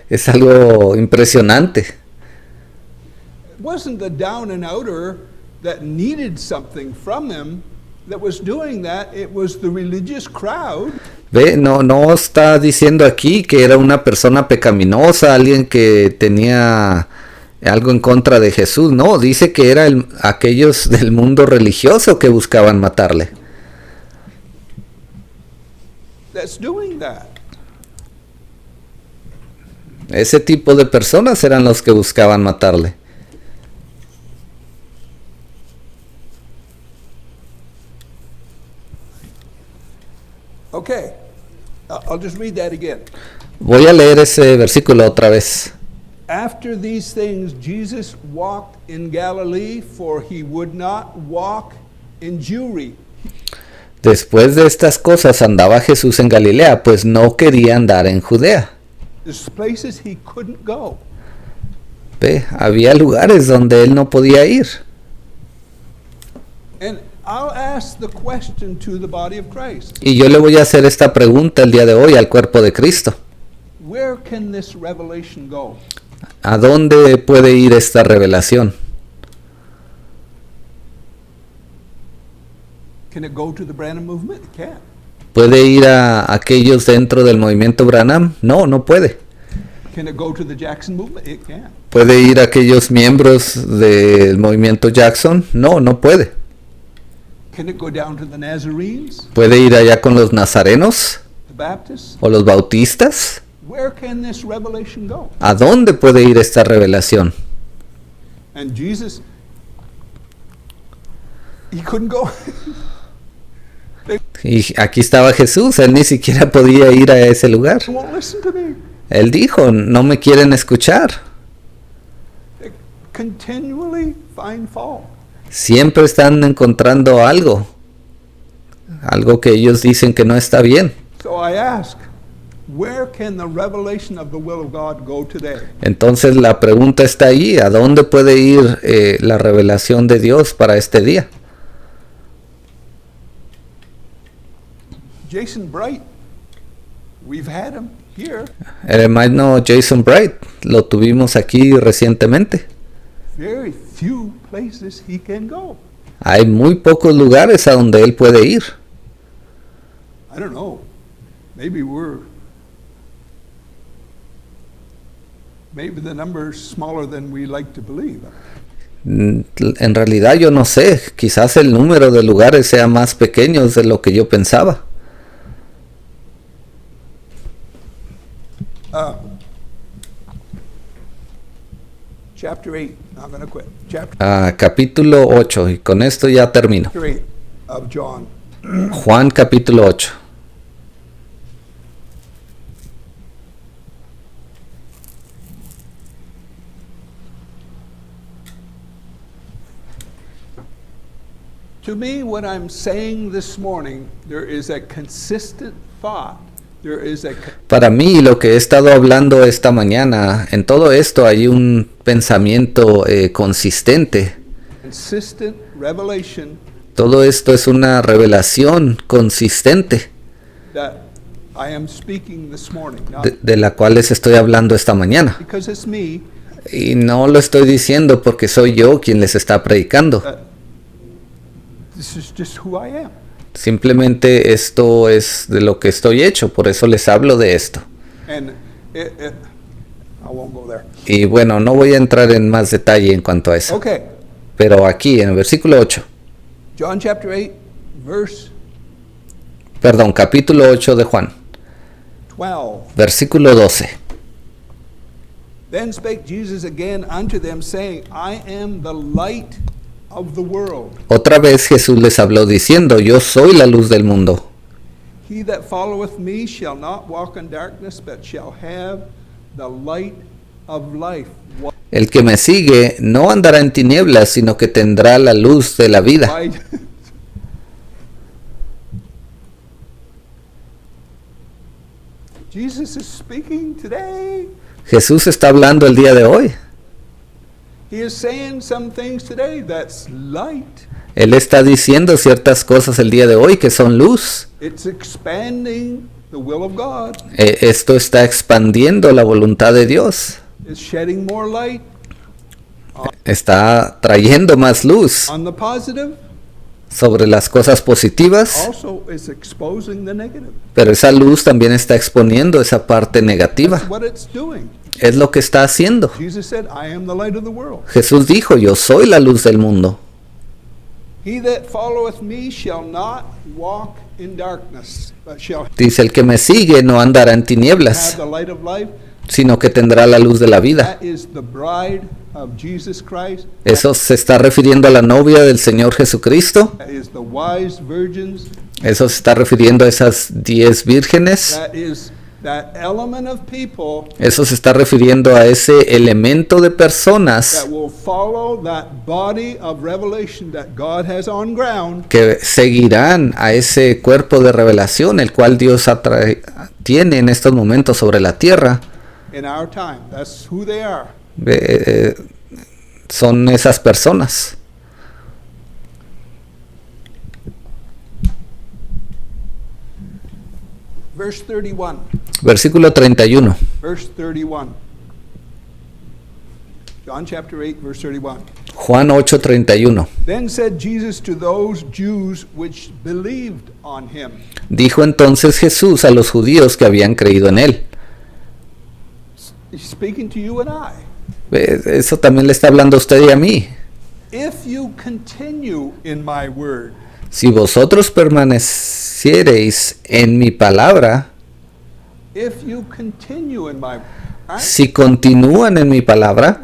Speaker 1: es algo impresionante.
Speaker 2: It wasn't the down and outer that needed something from him that was doing that. It was the religious crowd.
Speaker 1: No está diciendo aquí que era una persona pecaminosa, alguien que tenía algo en contra de Jesús. No, dice que era aquellos del mundo religioso que buscaban matarle.
Speaker 2: That's doing that.
Speaker 1: Ese tipo de personas eran los que buscaban matarle.
Speaker 2: Okay, I'll just read that again.
Speaker 1: Voy a leer ese versículo otra vez.
Speaker 2: After these things, Jesus walked in Galilee, for he would not walk in Jewry.
Speaker 1: Después de estas cosas andaba Jesús en Galilea, pues no quería andar en Judea.
Speaker 2: There's places he couldn't go.
Speaker 1: Ve, había lugares donde él no podía ir.
Speaker 2: And I'll ask the question to the body of Christ.
Speaker 1: Y yo le voy a hacer esta pregunta el día de hoy al cuerpo de Cristo.
Speaker 2: Where can this revelation go?
Speaker 1: ¿A dónde puede ir esta revelación?
Speaker 2: Can it go to the Branham movement? It can't.
Speaker 1: ¿Puede ir a aquellos dentro del movimiento Branham? No, no puede.
Speaker 2: Can it go to the Jackson movement? It can't.
Speaker 1: ¿Puede ir a aquellos miembros del movimiento Jackson? No, no puede.
Speaker 2: Can it go down to the Nazarenes,
Speaker 1: ¿Puede ir allá con los nazarenos
Speaker 2: the Baptists?
Speaker 1: o los bautistas?
Speaker 2: Where can this revelation go?
Speaker 1: ¿A dónde puede ir esta revelación?
Speaker 2: And Jesus, he couldn't go.
Speaker 1: Y aquí estaba Jesús, él ni siquiera podía ir a ese lugar.
Speaker 2: They won't listen to me.
Speaker 1: Él dijo, no me quieren escuchar.
Speaker 2: They continually find fault.
Speaker 1: Siempre están encontrando algo que ellos dicen que no está bien.
Speaker 2: So I ask, where can the revelation of the will of God go today?
Speaker 1: Entonces la pregunta está ahí, ¿a dónde puede ir la revelación de Dios para este día?
Speaker 2: Jason Bright, we've had him here.
Speaker 1: El hermano Jason Bright, lo tuvimos aquí recientemente.
Speaker 2: Very few places he can go.
Speaker 1: Hay muy pocos lugares a donde él puede ir.
Speaker 2: I don't know. Maybe the number's smaller than we like to believe.
Speaker 1: En realidad yo no sé, quizás el número de lugares sea más pequeño de lo que yo pensaba.
Speaker 2: Chapter 8. I'm going to quit.
Speaker 1: Capítulo 8, y con esto ya termino.
Speaker 2: Chapter 8 of John.
Speaker 1: Juan capítulo 8.
Speaker 2: To me, what I'm saying this morning, there is a consistent thought. There is a
Speaker 1: Para mí, lo que he estado hablando esta mañana, en todo esto hay un pensamiento consistente.
Speaker 2: consistent revelation
Speaker 1: Todo esto es una revelación consistente
Speaker 2: that I am speaking this morning. Not
Speaker 1: de la cual les estoy hablando esta mañana.
Speaker 2: because it's me,
Speaker 1: Y no lo estoy diciendo porque soy yo quien les está predicando.
Speaker 2: this is just who I am.
Speaker 1: Simplemente esto es de lo que estoy hecho, por eso les hablo de esto.
Speaker 2: And I won't go there.
Speaker 1: Y bueno, no voy a entrar en más detalle en cuanto a eso.
Speaker 2: Okay,
Speaker 1: Pero aquí en el versículo 8,
Speaker 2: John chapter 8, verse
Speaker 1: capítulo 8 de Juan,
Speaker 2: 12.
Speaker 1: versículo 12.
Speaker 2: Then spake Jesus again unto them, saying, I am the light of the world.
Speaker 1: Otra vez Jesús les habló diciendo, yo soy la luz del mundo.
Speaker 2: He that followeth me shall not walk in darkness, but shall have the light of life.
Speaker 1: El que me sigue no andará en tinieblas, sino que tendrá la luz de la vida.
Speaker 2: Why- Jesus is speaking today.
Speaker 1: Jesús está hablando el día de hoy.
Speaker 2: He is saying some things today that's light.
Speaker 1: Él está diciendo ciertas cosas el día de hoy que son luz.
Speaker 2: It's expanding the will of God.
Speaker 1: Esto está expandiendo la voluntad de Dios.
Speaker 2: It's shedding more light
Speaker 1: Está trayendo más luz
Speaker 2: on the positive.
Speaker 1: sobre las cosas positivas,
Speaker 2: Also, it's exposing the negative.
Speaker 1: pero esa luz también está exponiendo esa parte negativa.
Speaker 2: That's what it's doing.
Speaker 1: Es lo que está haciendo.
Speaker 2: Jesus said, I am the light of the world.
Speaker 1: Jesús dijo, yo soy la luz del mundo.
Speaker 2: He that followeth me shall not walk in darkness, but shall
Speaker 1: Dice, el que me sigue no andará en
Speaker 2: have
Speaker 1: tinieblas,
Speaker 2: the light of life.
Speaker 1: sino que tendrá la luz de la vida.
Speaker 2: That is the bride of Jesus Christ.
Speaker 1: Eso se está refiriendo a la novia del Señor Jesucristo.
Speaker 2: That is the wise virgins.
Speaker 1: Eso se está refiriendo a esas 10 vírgenes.
Speaker 2: That is that element of people
Speaker 1: Eso se está refiriendo a ese elemento de personas
Speaker 2: that will follow that body of revelation that God has on ground.
Speaker 1: que seguirán a ese cuerpo de revelación, el cual Dios tiene en estos momentos sobre la tierra.
Speaker 2: In our time, that's who they are.
Speaker 1: Son esas personas.
Speaker 2: Verse 31.
Speaker 1: Versículo 31.
Speaker 2: Verse 31. John chapter 8, verse 31.
Speaker 1: Juan 8:31.
Speaker 2: Then said Jesus to those Jews which believed on him.
Speaker 1: Dijo entonces Jesús a los judíos que habían creído en él.
Speaker 2: He's speaking to you and I.
Speaker 1: Eso también le está hablando a usted y a mí.
Speaker 2: If you continue in my word,
Speaker 1: Si vosotros permaneciereis en mi palabra,
Speaker 2: if you continue in my
Speaker 1: si continúan en mi palabra,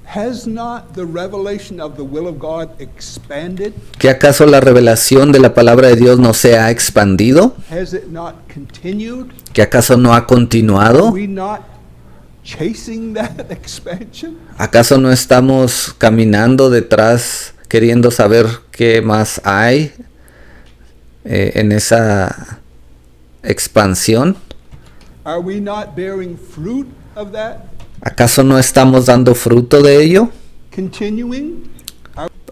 Speaker 2: has not the revelation of the will of God expanded?
Speaker 1: ¿que acaso la revelación de la palabra de Dios no se ha expandido?
Speaker 2: Has it not continued?
Speaker 1: ¿Que acaso no ha
Speaker 2: Are
Speaker 1: continuado?
Speaker 2: we not chasing that expansion?
Speaker 1: ¿Acaso no estamos caminando detrás queriendo saber qué más hay en esa expansión?
Speaker 2: Are we not bearing fruit of that?
Speaker 1: ¿Acaso no estamos dando fruto de ello?
Speaker 2: Continuing?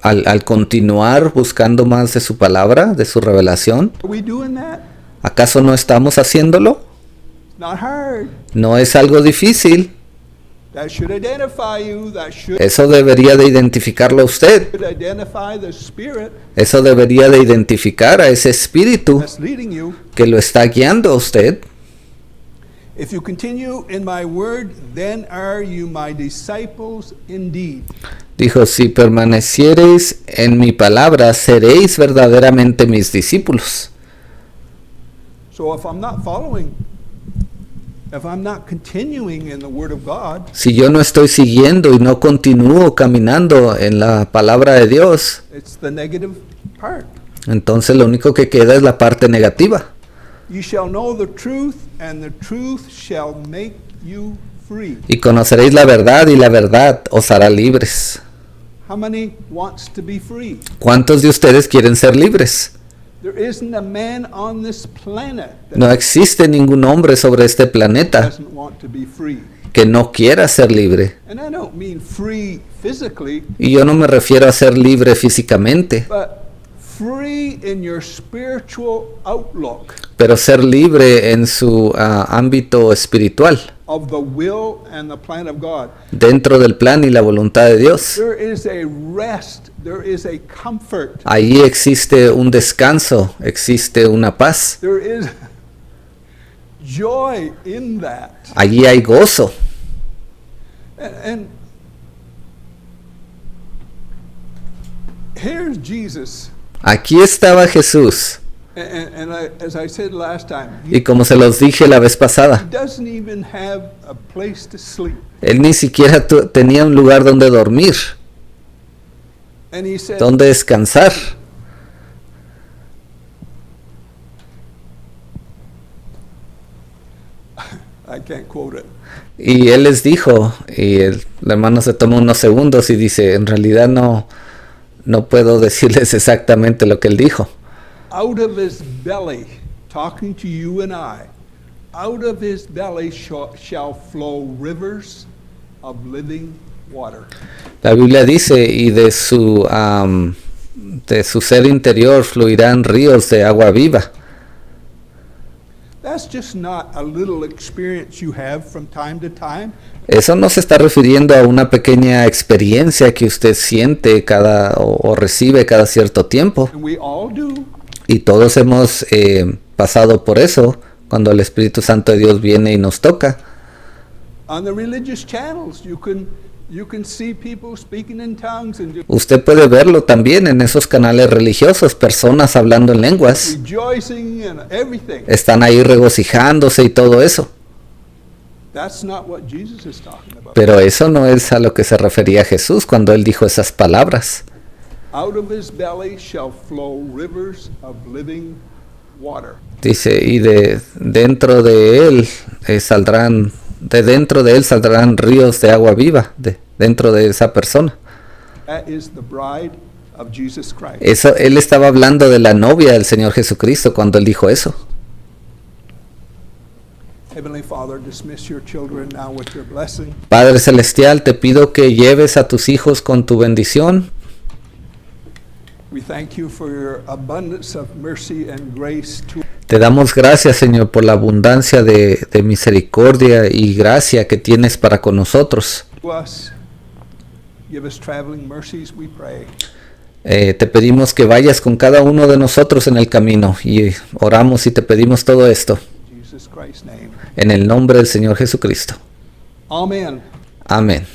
Speaker 1: Al continuar buscando más de su palabra, de su revelación.
Speaker 2: Are we doing that?
Speaker 1: ¿Acaso no estamos haciéndolo?
Speaker 2: It's not hard.
Speaker 1: No es algo difícil.
Speaker 2: That should identify you. That should
Speaker 1: Eso debería de identificarlo a usted.
Speaker 2: identify the spirit
Speaker 1: Eso debería de identificar a ese espíritu
Speaker 2: that's leading you.
Speaker 1: que lo está guiando a usted.
Speaker 2: If you continue in my word, then are you my disciples indeed.
Speaker 1: Dijo, si permaneciereis en mi palabra, seréis verdaderamente mis discípulos.
Speaker 2: So if I'm not following, if I'm not continuing in the word of God,
Speaker 1: Si yo no estoy siguiendo y no continúo caminando en la palabra de Dios,
Speaker 2: it's the negative part.
Speaker 1: entonces lo único que queda es la parte negativa.
Speaker 2: You shall know the truth, and the truth shall make you free.
Speaker 1: Y conoceréis la verdad y la verdad os hará libres.
Speaker 2: How many wants to be free?
Speaker 1: ¿Cuántos de ustedes quieren ser libres?
Speaker 2: There isn't a man on this planet that
Speaker 1: No existe ningún hombre sobre este planeta
Speaker 2: doesn't want to be free.
Speaker 1: que no quiera ser libre.
Speaker 2: And I don't mean free physically,
Speaker 1: Y yo no me refiero a ser libre físicamente,
Speaker 2: but free in your spiritual outlook
Speaker 1: pero ser libre en su ámbito espiritual,
Speaker 2: of the will and the plan of God.
Speaker 1: dentro del plan y la voluntad de Dios.
Speaker 2: There is a rest, there is a comfort,
Speaker 1: Allí existe un descanso, existe una paz,
Speaker 2: there is joy in that.
Speaker 1: allí hay gozo.
Speaker 2: And here's Jesus.
Speaker 1: Aquí estaba Jesús,
Speaker 2: And as I said last time,
Speaker 1: y como se los dije la vez
Speaker 2: he
Speaker 1: pasada,
Speaker 2: doesn't even have a place to sleep.
Speaker 1: él ni siquiera tenía un lugar donde dormir,
Speaker 2: And he said,
Speaker 1: donde descansar.
Speaker 2: I can't quote it.
Speaker 1: Y él les dijo, y el hermano se toma unos segundos y dice, en realidad no puedo decirles exactamente lo que él dijo.
Speaker 2: Out of his belly, talking to you and I, out of his belly shall flow rivers of living water.
Speaker 1: La Biblia dice, y de su ser interior fluirán ríos de agua viva.
Speaker 2: That's just not a little experience you have from time to time.
Speaker 1: Eso no se está refiriendo a una pequeña experiencia que usted siente o recibe cada cierto tiempo.
Speaker 2: And we all do.
Speaker 1: Y todos hemos pasado por eso cuando el Espíritu Santo de Dios viene y nos toca.
Speaker 2: On the religious channels, you can see people speaking in tongues and
Speaker 1: Usted puede verlo también en esos canales religiosos, personas hablando en lenguas.
Speaker 2: rejoicing and everything.
Speaker 1: Están ahí regocijándose y todo eso.
Speaker 2: that's not what Jesus is talking about.
Speaker 1: Pero eso no es a lo que se refería Jesús cuando él dijo esas palabras.
Speaker 2: Out of his belly shall flow rivers of living water.
Speaker 1: Dice, y de dentro de él saldrán ríos de agua viva, dentro de esa persona.
Speaker 2: That is the bride of Jesus Christ.
Speaker 1: Eso, él estaba hablando de la novia del Señor Jesucristo cuando él dijo eso.
Speaker 2: Heavenly Father, dismiss your children now with your blessing.
Speaker 1: Padre Celestial, te pido que lleves a tus hijos con tu bendición.
Speaker 2: We thank you for your abundance of mercy and grace to
Speaker 1: Te damos gracias, Señor, por la abundancia de misericordia y gracia que tienes para con nosotros.
Speaker 2: us. Give us traveling mercies, we pray.
Speaker 1: Te pedimos que vayas con cada uno de nosotros en el camino y oramos y te pedimos todo esto
Speaker 2: In Jesus Christ's name.
Speaker 1: en el nombre del Señor Jesucristo.
Speaker 2: Amen.
Speaker 1: Amén.